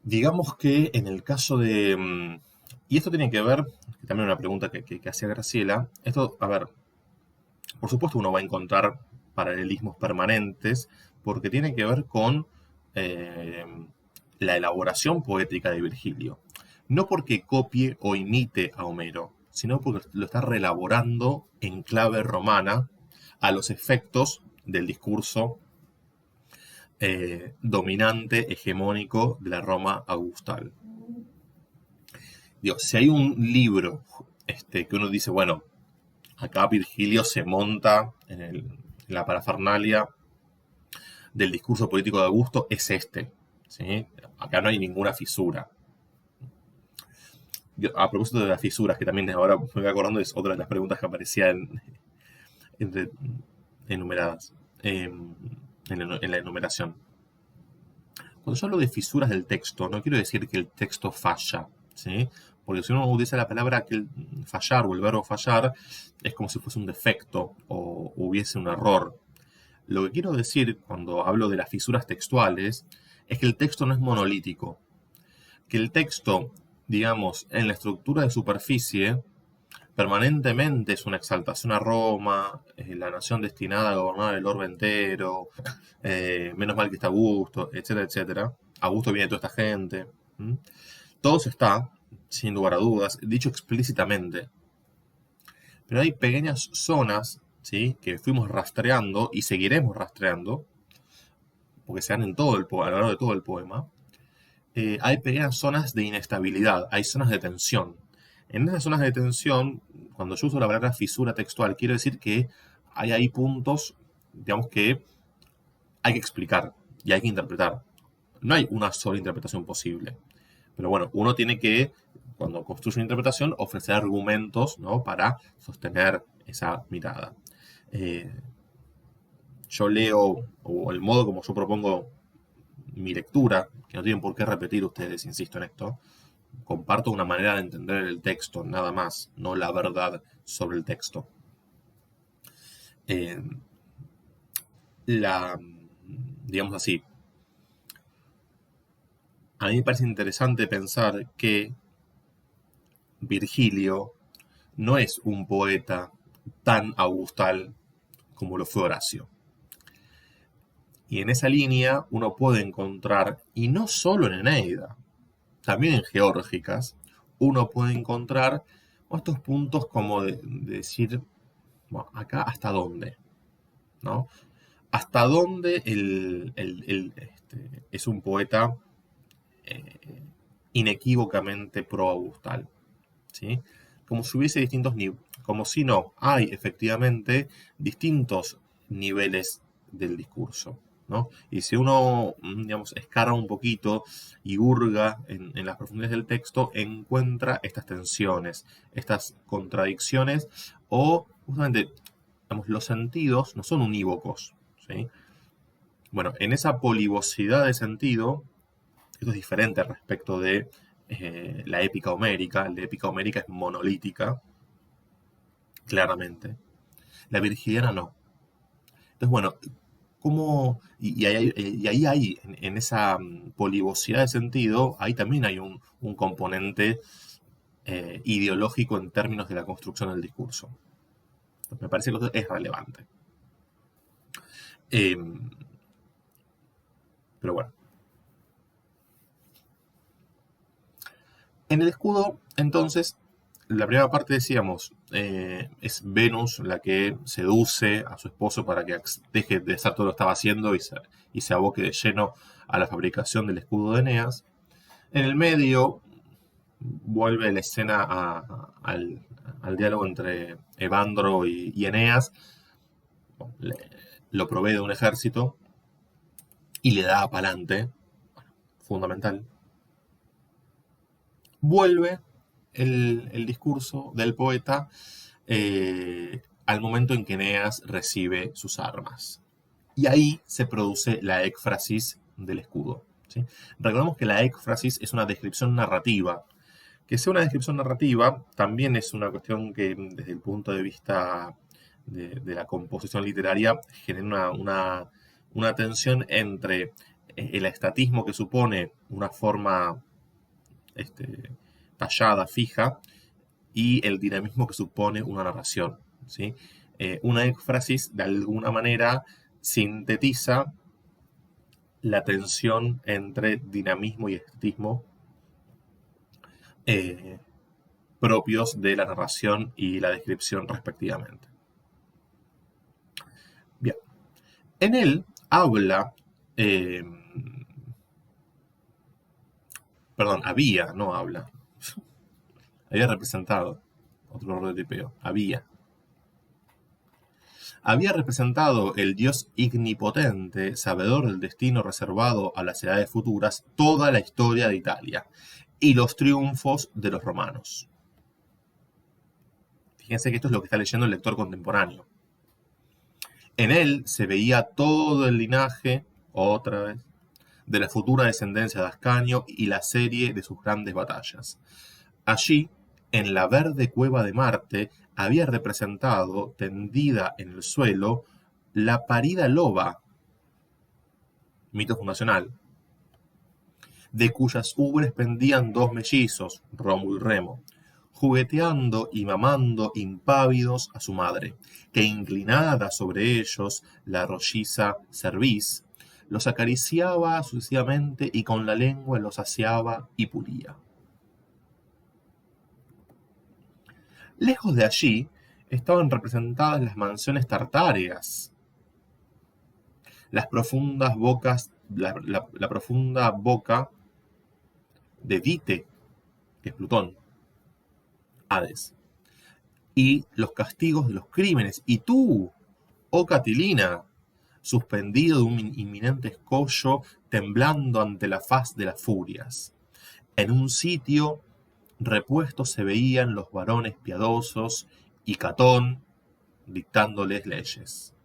digamos que en el caso de... Y esto tiene que ver, también una pregunta que hacía Graciela, esto, a ver, por supuesto uno va a encontrar paralelismos permanentes, porque tiene que ver con la elaboración poética de Virgilio. No porque copie o imite a Homero, sino porque lo está reelaborando en clave romana a los efectos del discurso dominante, hegemónico de la Roma augustal. Digo, si hay un libro que uno dice, bueno, acá Virgilio se monta en la parafernalia del discurso político de Augusto, es este. ¿Sí? Acá no hay ninguna fisura. A propósito de las fisuras, que también ahora me voy acordando, es otra de las preguntas que aparecían enumeradas en la enumeración. Cuando yo hablo de fisuras del texto, no quiero decir que el texto falla, ¿sí? Porque si uno utiliza la palabra fallar o el verbo fallar, es como si fuese un defecto o hubiese un error. Lo que quiero decir cuando hablo de las fisuras textuales es que el texto no es monolítico, que el texto, digamos, en la estructura de superficie, permanentemente es una exaltación a Roma, la nación destinada a gobernar el orbe entero, menos mal que está Augusto, etcétera, etcétera. Augusto viene de toda esta gente. ¿Mm? Todo eso está, sin lugar a dudas, dicho explícitamente. Pero hay pequeñas zonas, ¿sí?, que fuimos rastreando y seguiremos rastreando, porque se dan en todo a lo largo de todo el poema. Hay pequeñas zonas de inestabilidad, hay zonas de tensión. En esas zonas de tensión, cuando yo uso la palabra fisura textual, quiero decir que hay ahí puntos, digamos, que hay que explicar y hay que interpretar. No hay una sola interpretación posible. Pero bueno, uno tiene que, cuando construye una interpretación, ofrecer argumentos, ¿no?, para sostener esa mirada. Yo leo, o el modo como yo propongo mi lectura, que no tienen por qué repetir ustedes, insisto en esto, comparto una manera de entender el texto, nada más, no la verdad sobre el texto. Digamos así, a mí me parece interesante pensar que Virgilio no es un poeta tan augustal como lo fue Horacio. Y en esa línea uno puede encontrar, y no solo en Eneida, también en Geórgicas, uno puede encontrar estos puntos como de decir, bueno, acá hasta dónde, ¿no? Hasta dónde es un poeta inequívocamente pro-augustal, ¿sí? Como si hubiese distintos niveles, como si no, hay efectivamente distintos niveles del discurso, ¿no? Y si uno, digamos, escarba un poquito y hurga en las profundidades del texto, encuentra estas tensiones, estas contradicciones, o justamente, digamos, los sentidos no son unívocos, ¿sí? Bueno, en esa polivocidad de sentido, esto es diferente respecto de la épica homérica. La épica homérica es monolítica, claramente. La virgiliana no. Entonces, bueno, ¿cómo? Y ahí hay, en esa polivocidad de sentido, ahí también hay un componente ideológico en términos de la construcción del discurso. Entonces, me parece que eso es relevante. Pero bueno. En el escudo, entonces, la primera parte decíamos, es Venus la que seduce a su esposo para que deje de hacer todo lo que estaba haciendo y se aboque de lleno a la fabricación del escudo de Eneas. En el medio vuelve la escena al diálogo entre Evandro y Eneas. Lo provee de un ejército y le da pa'lante, fundamental. Vuelve el discurso del poeta al momento en que Eneas recibe sus armas. Y ahí se produce la éfrasis del escudo, ¿sí? Recordemos que la éfrasis es una descripción narrativa. Que sea una descripción narrativa también es una cuestión que, desde el punto de vista de la composición literaria, genera una tensión entre el estatismo que supone una forma tallada, fija, y el dinamismo que supone una narración, ¿sí? Una éfrasis, de alguna manera, sintetiza la tensión entre dinamismo y estatismo propios de la narración y la descripción respectivamente. Bien. En él habla, había, no habla, había representado, otro error de tipeo, había representado el dios ignipotente, sabedor del destino reservado a las edades futuras, toda la historia de Italia y los triunfos de los romanos. Fíjense que esto es lo que está leyendo el lector contemporáneo. En él se veía todo el linaje, otra vez, de la futura descendencia de Ascanio y la serie de sus grandes batallas. Allí, en la verde cueva de Marte, había representado, tendida en el suelo, la parida loba, mito fundacional, de cuyas ubres pendían dos mellizos, Rómulo y Remo, jugueteando y mamando impávidos a su madre, que inclinada sobre ellos, la rolliza cerviz, los acariciaba sucesivamente y con la lengua los saciaba y pulía. Lejos de allí estaban representadas las mansiones tartáreas, las profundas bocas, la profunda boca de Dite, que es Plutón, Hades, y los castigos de los crímenes. Y tú, oh Catilina, suspendido de un inminente escollo, temblando ante la faz de las furias. En un sitio repuestos se veían los varones piadosos y Catón dictándoles leyes.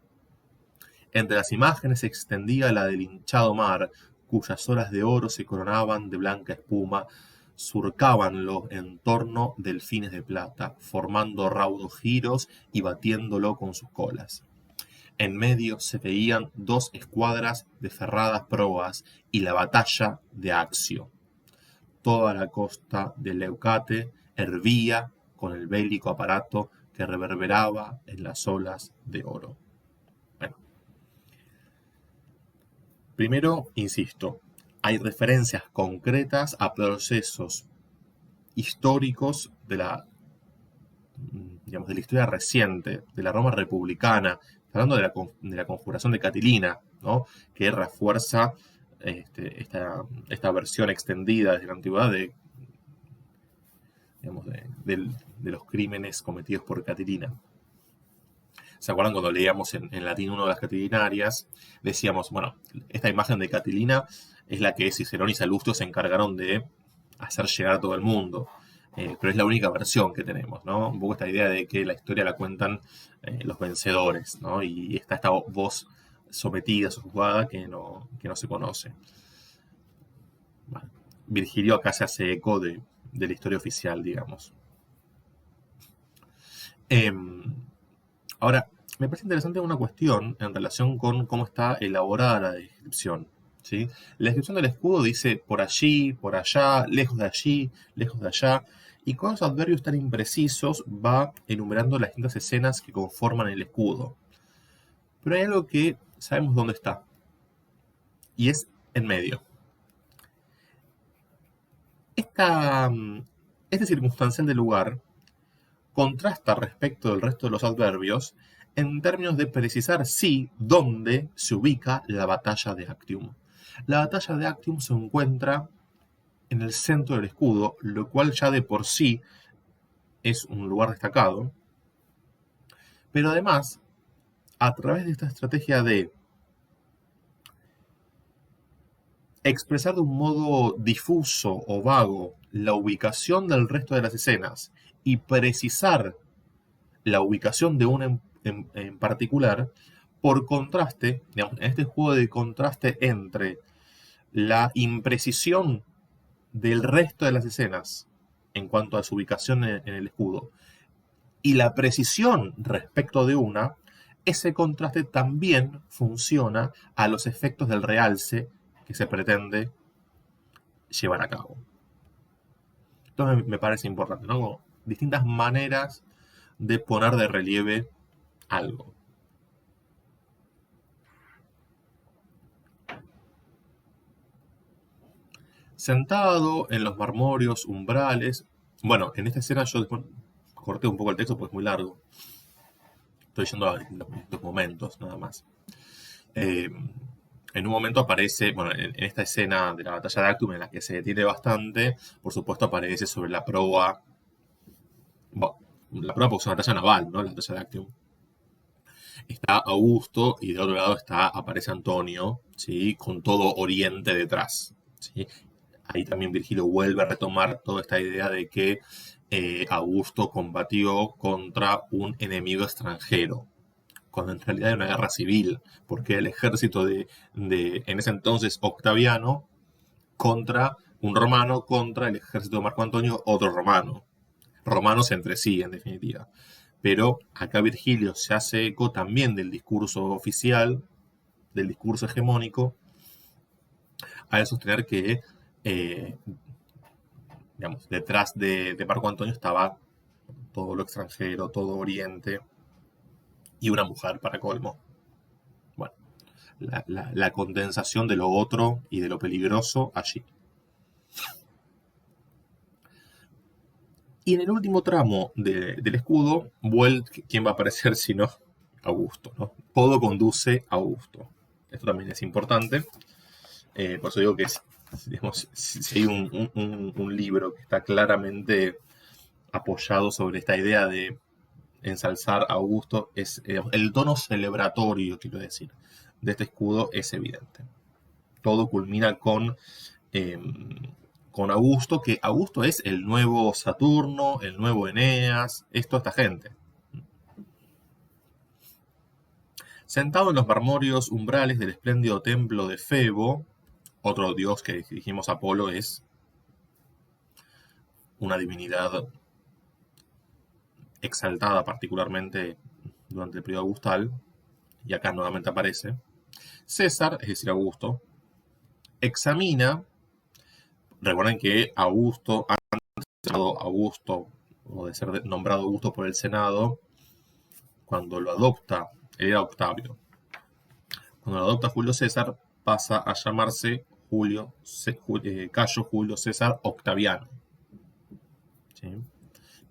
Entre las imágenes se extendía la del hinchado mar, cuyas olas de oro se coronaban de blanca espuma, surcábanlo en torno delfines de plata, formando raudos giros y batiéndolo con sus colas. En medio se veían dos escuadras de ferradas proas y la batalla de Accio. Toda la costa de Leucate hervía con el bélico aparato que reverberaba en las olas de oro. Bueno, primero, insisto, hay referencias concretas a procesos históricos de la historia reciente, de la Roma republicana, hablando de la conjuración de Catilina, ¿no? Que refuerza esta versión extendida desde la antigüedad de los crímenes cometidos por Catilina. ¿Se acuerdan cuando leíamos en latín uno de las Catilinarias? Decíamos, bueno, esta imagen de Catilina es la que Cicerón y Salustio se encargaron de hacer llegar a todo el mundo. Pero es la única versión que tenemos, ¿no? Un poco esta idea de que la historia la cuentan los vencedores, ¿no? Y está esta voz sometida, sojuzgada, que no se conoce. Bueno, Virgilio acá se hace eco de la historia oficial, digamos. Ahora, me parece interesante una cuestión en relación con cómo está elaborada la descripción, ¿sí? La descripción del escudo dice por allí, por allá, lejos de allí, lejos de allá, y con esos adverbios tan imprecisos va enumerando las distintas escenas que conforman el escudo. Pero hay algo que sabemos dónde está, y es en medio. Este circunstancial del lugar contrasta respecto del resto de los adverbios en términos de precisar dónde se ubica la batalla de Actium. La batalla de Actium se encuentra en el centro del escudo, lo cual ya de por sí es un lugar destacado, pero además, a través de esta estrategia de expresar de un modo difuso o vago la ubicación del resto de las escenas y precisar la ubicación de una en particular, por contraste, digamos, en este juego de contraste entre la imprecisión del resto de las escenas en cuanto a su ubicación en el escudo y la precisión respecto de una, ese contraste también funciona a los efectos del realce que se pretende llevar a cabo. Entonces me parece importante, ¿no? Como distintas maneras de poner de relieve algo. Sentado en los marmóreos umbrales. Bueno, en esta escena yo después corté un poco el texto porque es muy largo. Estoy yendo a los momentos, nada más. En un momento aparece, bueno, en esta escena de la batalla de Actium, en la que se detiene bastante, por supuesto aparece sobre la proa. Bueno, la proa porque es una batalla naval, ¿no? La batalla de Actium. Está Augusto y de otro lado aparece Antonio, ¿sí? Con todo Oriente detrás, ¿sí? Ahí también Virgilio vuelve a retomar toda esta idea de que Augusto combatió contra un enemigo extranjero, cuando en realidad era una guerra civil, porque el ejército de en ese entonces Octaviano contra un romano, contra el ejército de Marco Antonio, otro romano. Romanos entre sí, en definitiva. pero acá Virgilio se hace eco también del discurso oficial, del discurso hegemónico, al sostener que, eh, digamos, detrás de Marco Antonio estaba todo lo extranjero, todo Oriente y una mujer para colmo. Bueno, la condensación de lo otro y de lo peligroso allí. Y en el último tramo del escudo, ¿quién va a aparecer sino Augusto? ¿No? Todo conduce a Augusto. Esto también es importante. Por eso digo que digamos, si hay un libro que está claramente apoyado sobre esta idea de ensalzar a Augusto, es el tono celebratorio, quiero decir, de este escudo es evidente. Todo culmina eh, con Augusto, que Augusto es el nuevo Saturno, el nuevo Eneas, es toda esta gente. Sentado en los marmóreos umbrales del espléndido templo de Febo, otro dios que dijimos Apolo es una divinidad exaltada particularmente durante el periodo augustal, y acá nuevamente aparece, César, es decir, Augusto, examina, recuerden que Augusto, antes de ser Augusto, o de ser nombrado Augusto por el Senado, cuando lo adopta, él era Octavio, cuando lo adopta Julio César, pasa a llamarse Cayo Julio César Octaviano. ¿Sí?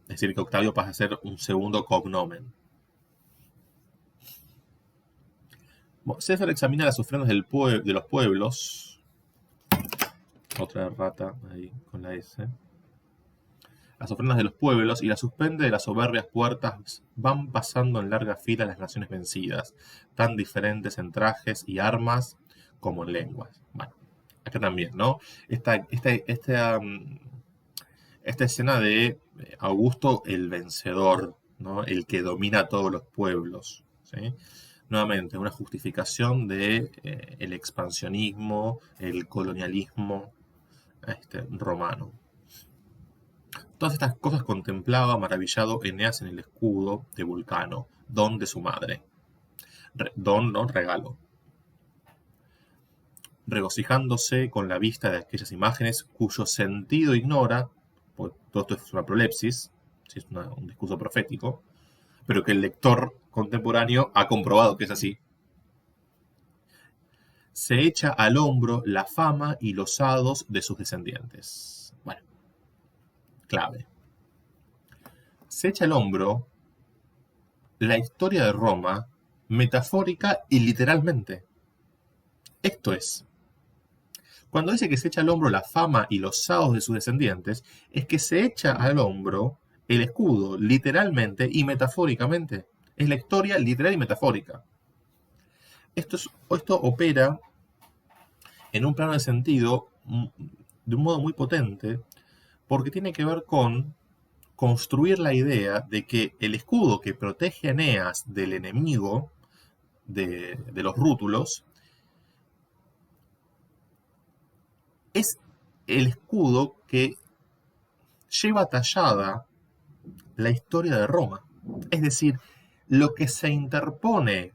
Es decir, que Octavio pasa a ser un segundo cognomen. Bueno, César examina las ofrendas de los pueblos. Otra rata ahí con la S. Las ofrendas de los pueblos y las suspende de las soberbias puertas. Van pasando en larga fila las naciones vencidas, tan diferentes en trajes y armas como en lenguas. Bueno, acá también, ¿no? Esta escena de Augusto el vencedor, ¿no? El que domina a todos los pueblos, ¿sí? Nuevamente, una justificación de el expansionismo, el colonialismo romano. Todas estas cosas contemplaba maravillado Eneas en el escudo de Vulcano, don de su madre. Don, no regalo. Regocijándose con la vista de aquellas imágenes cuyo sentido ignora, porque todo esto es una prolepsis, es un discurso profético, pero que el lector contemporáneo ha comprobado que es así. Se echa al hombro la fama y los hados de sus descendientes. Bueno, clave. Se echa al hombro la historia de Roma metafórica y literalmente. Esto es, cuando dice que se echa al hombro la fama y los hados de sus descendientes, es que se echa al hombro el escudo literalmente y metafóricamente. Es la historia literal y metafórica. Esto opera en un plano de sentido de un modo muy potente, porque tiene que ver con construir la idea de que el escudo que protege a Eneas del enemigo de los rútulos es el escudo que lleva tallada la historia de Roma. Es decir, lo que se interpone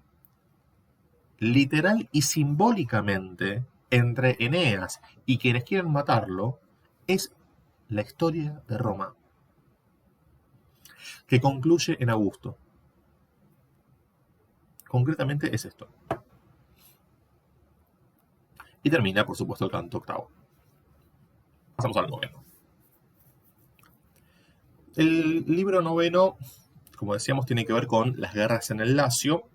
literal y simbólicamente entre Eneas y quienes quieren matarlo es la historia de Roma, que concluye en Augusto. Concretamente es esto. Y termina, por supuesto, el canto octavo. Pasamos al noveno. El libro noveno, como decíamos, tiene que ver con las guerras en el Lacio.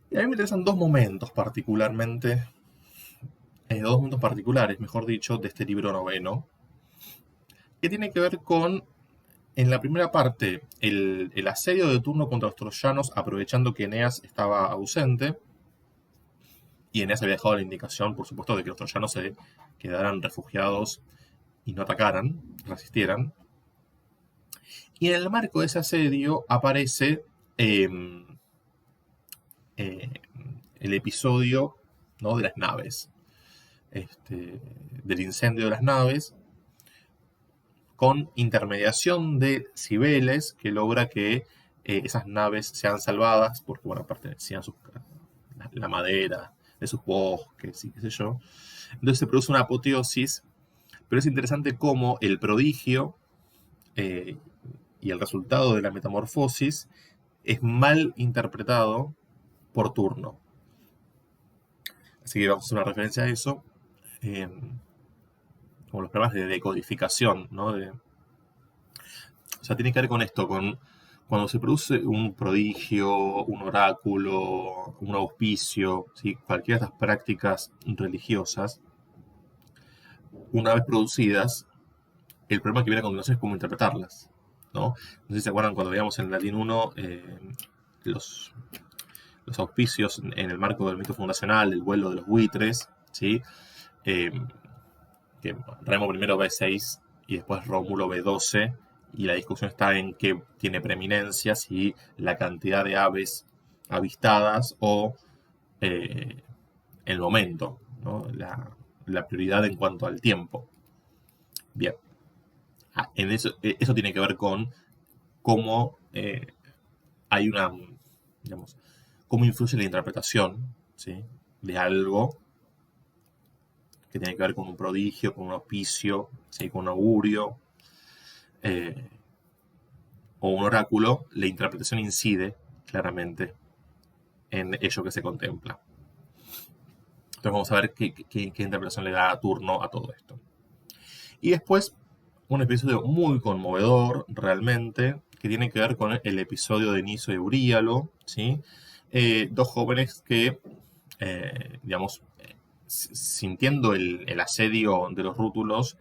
Y a mí me interesan dos momentos particularmente, dos momentos particulares, mejor dicho, de este libro noveno, que tiene que ver con, en la primera parte, el asedio de turno contra los troyanos, aprovechando que Eneas estaba ausente, y Eneas había dejado la indicación, por supuesto, de que los troyanos se quedaran refugiados y no atacaran, resistieran. Y en el marco de ese asedio aparece el episodio, ¿no?, de las naves, del incendio de las naves, con intermediación de Cibeles, que logra que esas naves sean salvadas, porque bueno, pertenecían la madera de sus bosques y qué sé yo. Entonces se produce una apoteosis, pero es interesante cómo el prodigio y el resultado de la metamorfosis es mal interpretado por turno. Así que vamos a hacer una referencia a eso, como los problemas de decodificación, ¿no? O sea, tiene que ver con esto, con cuando se produce un prodigio, un oráculo, un auspicio, ¿sí? Cualquiera de estas prácticas religiosas, una vez producidas, el problema que viene a continuación es cómo interpretarlas, ¿no? No sé si se acuerdan cuando veíamos en Latín 1 los auspicios en el marco del mito fundacional, el vuelo de los buitres, ¿sí? Que Remo primero ve 6 y después Rómulo ve 12, y la discusión está en qué tiene preeminencia, si la cantidad de aves avistadas o el momento, ¿no? La prioridad en cuanto al tiempo. Bien, eso tiene que ver con cómo hay una, digamos, cómo influye la interpretación, ¿sí? De algo que tiene que ver con un prodigio, con un auspicio, ¿sí? Con un augurio o un oráculo. La interpretación incide claramente en ello que se contempla. Entonces vamos a ver qué interpretación le da turno a todo esto. Y después, un episodio muy conmovedor, realmente, que tiene que ver con el episodio de Niso y Euríalo, ¿sí? Dos jóvenes que, digamos, sintiendo el asedio de los rútulos,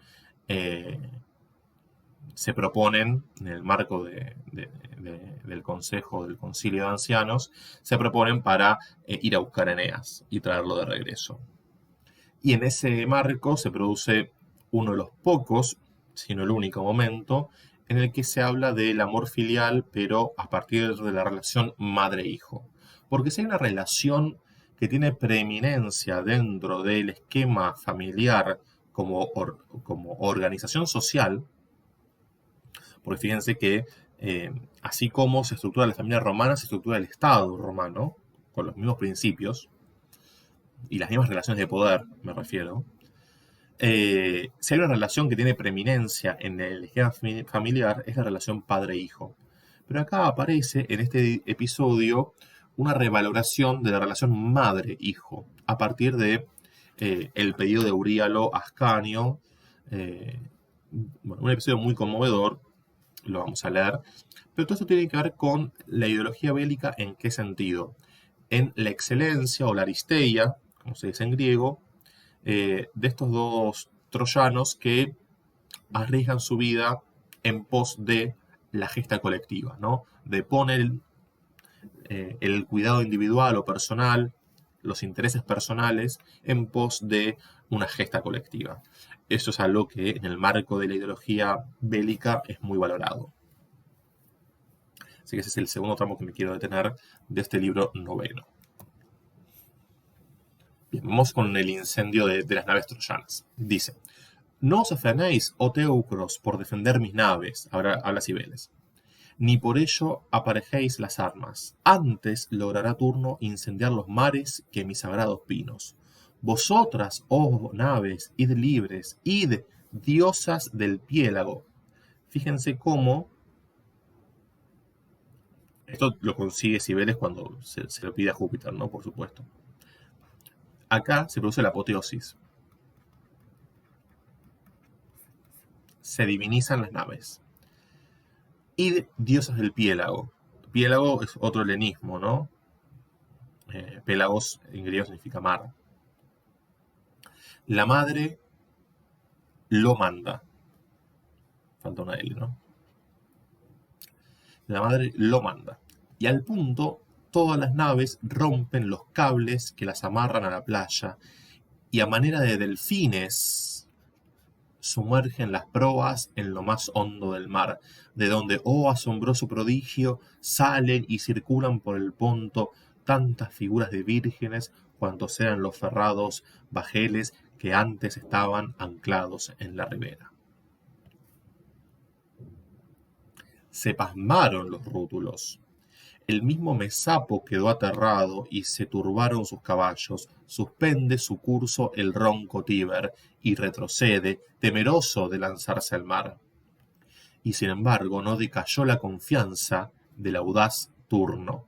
se proponen, en el marco del consejo, del concilio de ancianos, se proponen para ir a buscar a Eneas y traerlo de regreso. Y en ese marco se produce uno de los pocos, si no el único momento, en el que se habla del amor filial, pero a partir de la relación madre-hijo. Porque si hay una relación que tiene preeminencia dentro del esquema familiar como organización social, porque fíjense que así como se estructura la familia romana, se estructura el Estado romano, con los mismos principios y las mismas relaciones de poder, me refiero. Si hay una relación que tiene preeminencia en el esquema familiar, es la relación padre-hijo. Pero acá aparece en este episodio una revaloración de la relación madre-hijo a partir de el pedido de Euríalo a Ascanio. Bueno, un episodio muy conmovedor, lo vamos a leer, pero todo esto tiene que ver con la ideología bélica. ¿En qué sentido? En la excelencia o la aristeia, como se dice en griego, de estos dos troyanos que arriesgan su vida en pos de la gesta colectiva, ¿no? De poner el cuidado individual o personal, los intereses personales, en pos de una gesta colectiva. Eso es algo que en el marco de la ideología bélica es muy valorado. Así que ese es el segundo tramo que me quiero detener de este libro noveno. Bien, vamos con el incendio de las naves troyanas. Dice: no os afanéis, oh teucros, por defender mis naves, habla Cibeles, ni por ello aparejéis las armas. Antes logrará turno incendiar los mares que mis sagrados pinos. Vosotras, oh naves, id libres, id diosas del piélago. Fíjense cómo esto lo consigue Cibeles cuando se lo pide a Júpiter, ¿no? Por supuesto. Acá se produce la apoteosis. Se divinizan las naves. Y diosas del piélago. Piélago es otro helenismo, ¿no? Pélagos en griego significa mar. La madre lo manda. Falta una L, ¿no? La madre lo manda. Y al punto, todas las naves rompen los cables que las amarran a la playa y a manera de delfines sumergen las proas en lo más hondo del mar, de donde, oh asombroso prodigio, salen y circulan por el ponto tantas figuras de vírgenes cuantos eran los ferrados bajeles que antes estaban anclados en la ribera. Se pasmaron los rútulos. El mismo Mesapo quedó aterrado y se turbaron sus caballos. Suspende su curso el ronco Tíber y retrocede, temeroso de lanzarse al mar. Y sin embargo no decayó la confianza del audaz Turno,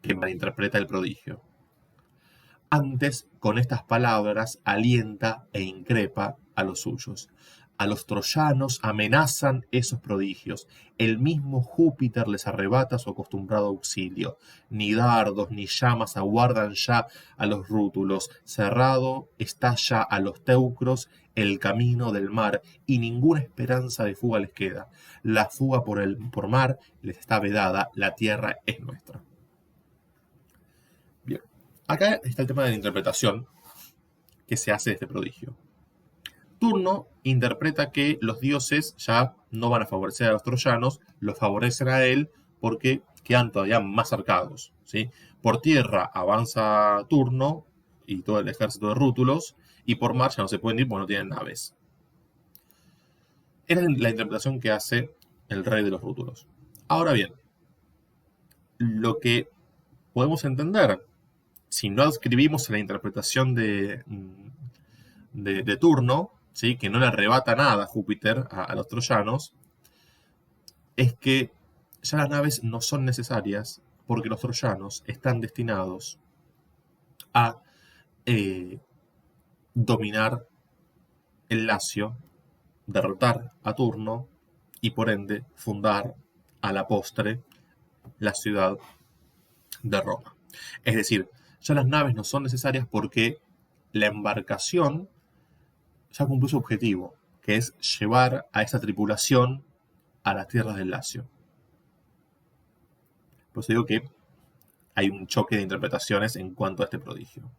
que malinterpreta el prodigio. Antes, con estas palabras, alienta e increpa a los suyos. A los troyanos amenazan esos prodigios. El mismo Júpiter les arrebata su acostumbrado auxilio. Ni dardos ni llamas aguardan ya a los rútulos. Cerrado está ya a los teucros el camino del mar y ninguna esperanza de fuga les queda. La fuga por mar les está vedada, la tierra es nuestra. Bien, acá está el tema de la interpretación que se hace de este prodigio. Turno interpreta que los dioses ya no van a favorecer a los troyanos, los favorecen a él porque quedan todavía más cercados, ¿sí? Por tierra avanza Turno y todo el ejército de rútulos, y por mar ya no se pueden ir porque no tienen naves. Era la interpretación que hace el rey de los rútulos. Ahora bien, lo que podemos entender, si no adscribimos a la interpretación de Turno, ¿sí? Que no le arrebata nada a Júpiter a los troyanos, es que ya las naves no son necesarias porque los troyanos están destinados a dominar el Lacio, derrotar a Turno y por ende fundar a la postre la ciudad de Roma. Es decir, ya las naves no son necesarias porque la embarcación ya cumplió su objetivo, que es llevar a esa tripulación a las tierras del Lacio. Por eso digo que hay un choque de interpretaciones en cuanto a este prodigio.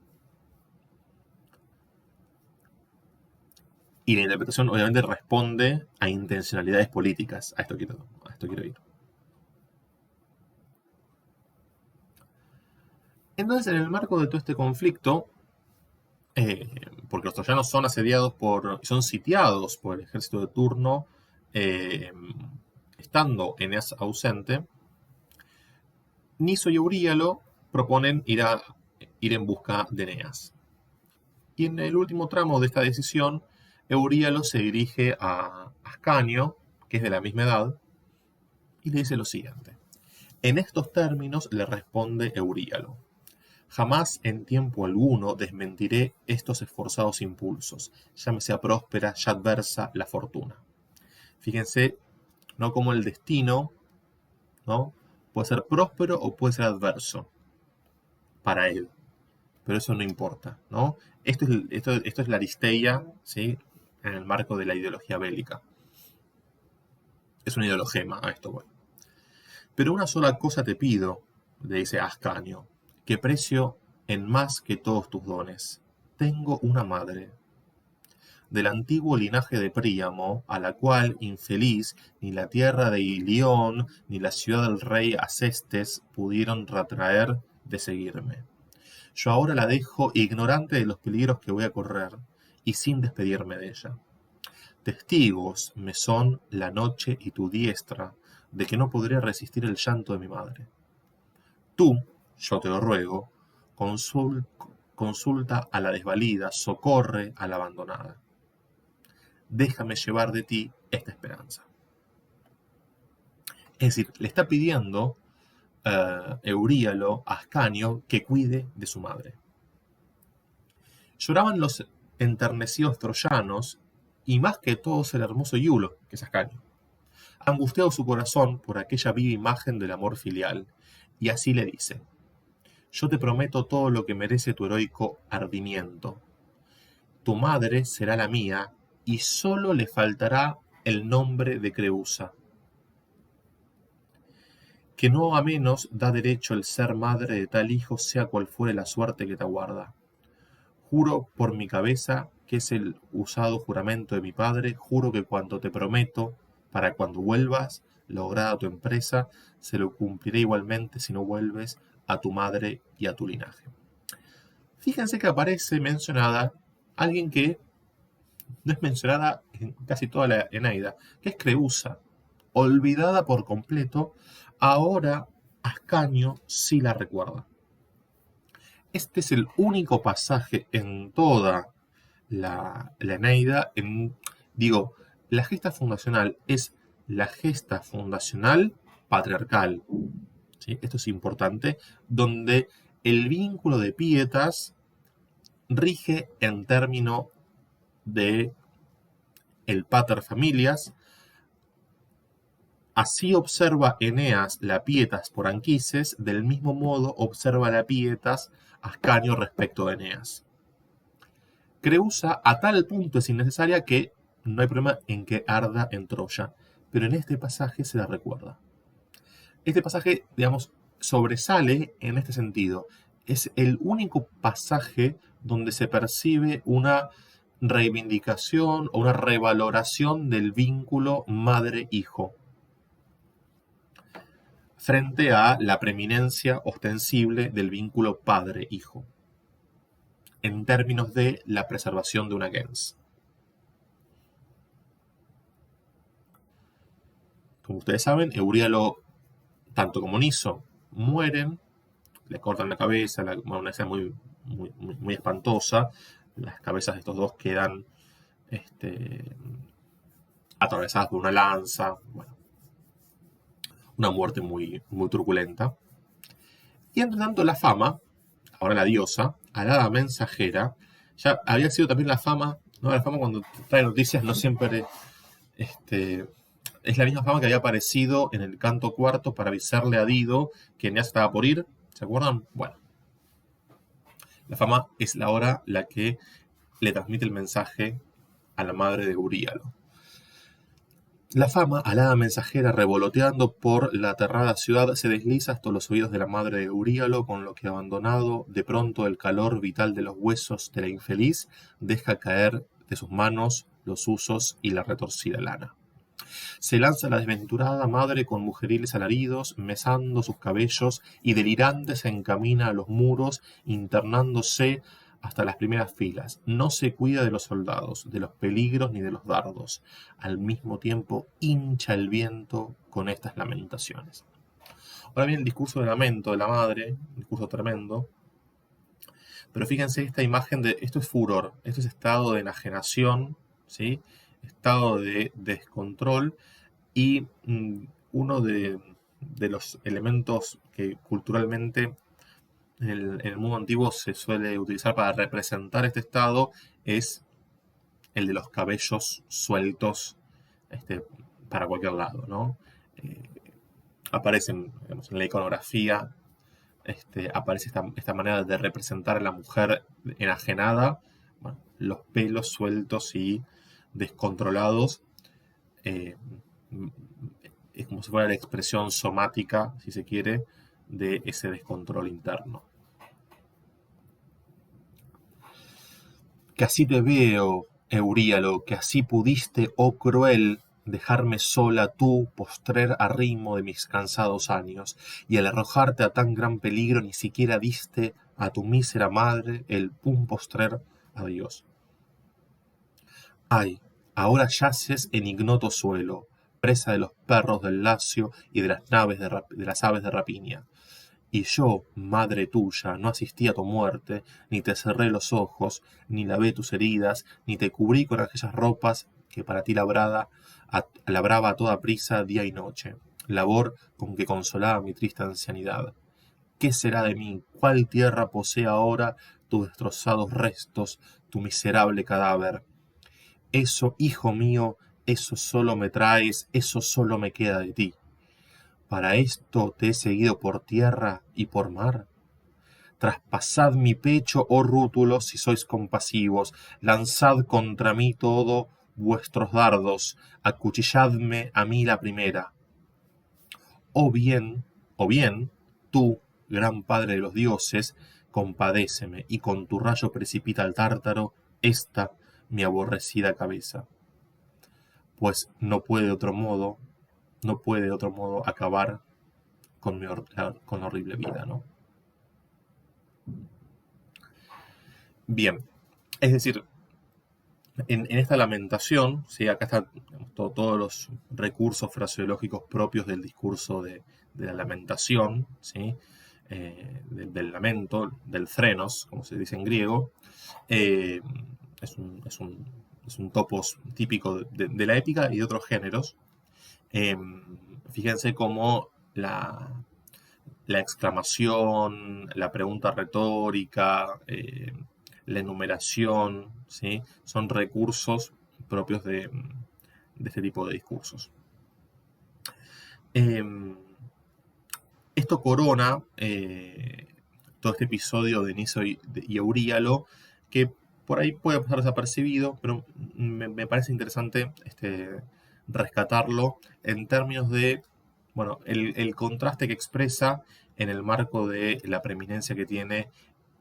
Y la interpretación obviamente responde a intencionalidades políticas. A esto quiero ir. Entonces, en el marco de todo este conflicto, porque los troyanos son asediados son sitiados por el ejército de Turno, estando Eneas ausente, Niso y Euríalo proponen ir en busca de Eneas. Y en el último tramo de esta decisión, Euríalo se dirige a Ascanio, que es de la misma edad, y le dice lo siguiente. En estos términos le responde Euríalo. Jamás en tiempo alguno desmentiré estos esforzados impulsos, ya me sea próspera, ya adversa la fortuna. Fíjense, no como el destino, ¿no? Puede ser próspero o puede ser adverso para él, pero eso no importa, ¿no? Esto es la aristeia, ¿sí? En el marco de la ideología bélica. Es un ideologema a esto, bueno. Pero una sola cosa te pido, le dice Ascanio, que precio en más que todos tus dones. Tengo una madre, del antiguo linaje de Príamo, a la cual, infeliz, ni la tierra de Ilión, ni la ciudad del rey Acestes pudieron retraer de seguirme. Yo ahora la dejo ignorante de los peligros que voy a correr, y sin despedirme de ella. Testigos me son la noche y tu diestra, de que no podré resistir el llanto de mi madre. Tú, yo te lo ruego, consulta a la desvalida, socorre a la abandonada. Déjame llevar de ti esta esperanza. Es decir, le está pidiendo Euríalo a Ascanio que cuide de su madre. Lloraban los enternecidos troyanos y más que todos el hermoso Iulo, que es Ascanio. Angustiado su corazón por aquella viva imagen del amor filial, y así le dice: yo te prometo todo lo que merece tu heroico ardimiento. Tu madre será la mía, y solo le faltará el nombre de Creusa, que no a menos da derecho el ser madre de tal hijo, sea cual fuere la suerte que te aguarda. Juro por mi cabeza, que es el usado juramento de mi padre, juro que cuanto te prometo, para cuando vuelvas, lograda tu empresa, se lo cumpliré igualmente si no vuelves a tu madre y a tu linaje. Fíjense que aparece mencionada alguien que no es mencionada en casi toda la Eneida, que es Creusa, olvidada por completo, ahora Ascanio sí la recuerda. Este es el único pasaje en toda la Eneida, digo, la gesta fundacional es la gesta fundacional patriarcal, ¿sí? Esto es importante, donde el vínculo de pietas rige en términos de el pater familias. Así observa Eneas la pietas por Anquises, del mismo modo observa la pietas Ascanio respecto de Eneas. Creusa a tal punto es innecesaria que no hay problema en que arda en Troya, pero en este pasaje se la recuerda. Este pasaje, digamos, sobresale en este sentido. Es el único pasaje donde se percibe una reivindicación o una revaloración del vínculo madre-hijo frente a la preeminencia ostensible del vínculo padre-hijo, en términos de la preservación de una gens. Como ustedes saben, Euríalo, tanto como Niso, mueren, le cortan la cabeza, una escena muy espantosa, las cabezas de estos dos quedan atravesadas por una lanza, bueno, una muerte muy truculenta. Y entre tanto la fama, ahora la diosa, alada mensajera, ya había sido también la fama, ¿no? La fama cuando trae noticias no siempre es la misma fama que había aparecido en el canto cuarto para avisarle a Dido que Eneas estaba por ir, ¿se acuerdan? Bueno, la fama es ahora la que le transmite el mensaje a la madre de Euríalo. La fama, alada mensajera, revoloteando por la aterrada ciudad, se desliza hasta los oídos de la madre de Euríalo, con lo que, abandonado de pronto el calor vital de los huesos de la infeliz, deja caer de sus manos los husos y la retorcida lana. Se lanza la desventurada madre con mujeriles alaridos, mesando sus cabellos, y delirante se encamina a los muros, internándose hasta las primeras filas. No se cuida de los soldados, de los peligros ni de los dardos. Al mismo tiempo hincha el viento con estas lamentaciones. Ahora bien, el discurso de lamento de la madre, un discurso tremendo, pero fíjense esta imagen de, esto es furor, esto es estado de enajenación, ¿sí? Estado de descontrol, y uno de los elementos que culturalmente en el mundo antiguo se suele utilizar para representar este estado es el de los cabellos sueltos para cualquier lado, ¿no? Aparecen, digamos, en la iconografía, aparece esta manera de representar a la mujer enajenada, bueno, los pelos sueltos y descontrolados. Es como si fuera la expresión somática, si se quiere, de ese descontrol interno. Que así te veo, Euríalo, que así pudiste, oh cruel, dejarme sola tú, postrer arrimo de mis cansados años, y al arrojarte a tan gran peligro ni siquiera diste a tu mísera madre un postrer adiós. Ay, ahora yaces en ignoto suelo, presa de los perros del lacio y de las aves de rapiña. Y yo, madre tuya, no asistí a tu muerte, ni te cerré los ojos, ni lavé tus heridas, ni te cubrí con aquellas ropas que para ti labraba a toda prisa día y noche, labor con que consolaba mi triste ancianidad. ¿Qué será de mí? ¿Cuál tierra posee ahora tus destrozados restos, tu miserable cadáver? Eso, hijo mío, eso solo me traes, eso solo me queda de ti. ¿Para esto te he seguido por tierra y por mar? Traspasad mi pecho, oh rútulos, si sois compasivos, lanzad contra mí todo vuestros dardos, acuchilladme a mí la primera. O bien, tú, gran padre de los dioses, compadéceme, y con tu rayo precipita al tártaro esta mi aborrecida cabeza. Pues no puede de otro modo acabar con la horrible vida, ¿no? Bien, es decir, en esta lamentación, ¿sí? Acá están todos los recursos fraseológicos propios del discurso de la lamentación, ¿sí? Del lamento, del frenos, como se dice en griego. Eh, es un topos típico de la épica y de otros géneros. Eh, Fíjense cómo la exclamación, la pregunta retórica, la enumeración, ¿sí? Son recursos propios de este tipo de discursos. Eh, Esto corona todo este episodio de Niso y Euríalo, que por ahí puede pasar desapercibido, pero me parece interesante rescatarlo en términos de, bueno, el contraste que expresa en el marco de la preeminencia que tiene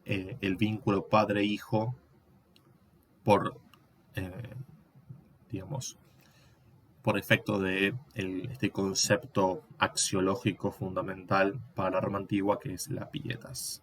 el vínculo padre-hijo por, eh, digamos, por efecto de este concepto axiológico fundamental para la Roma antigua que es la pietas.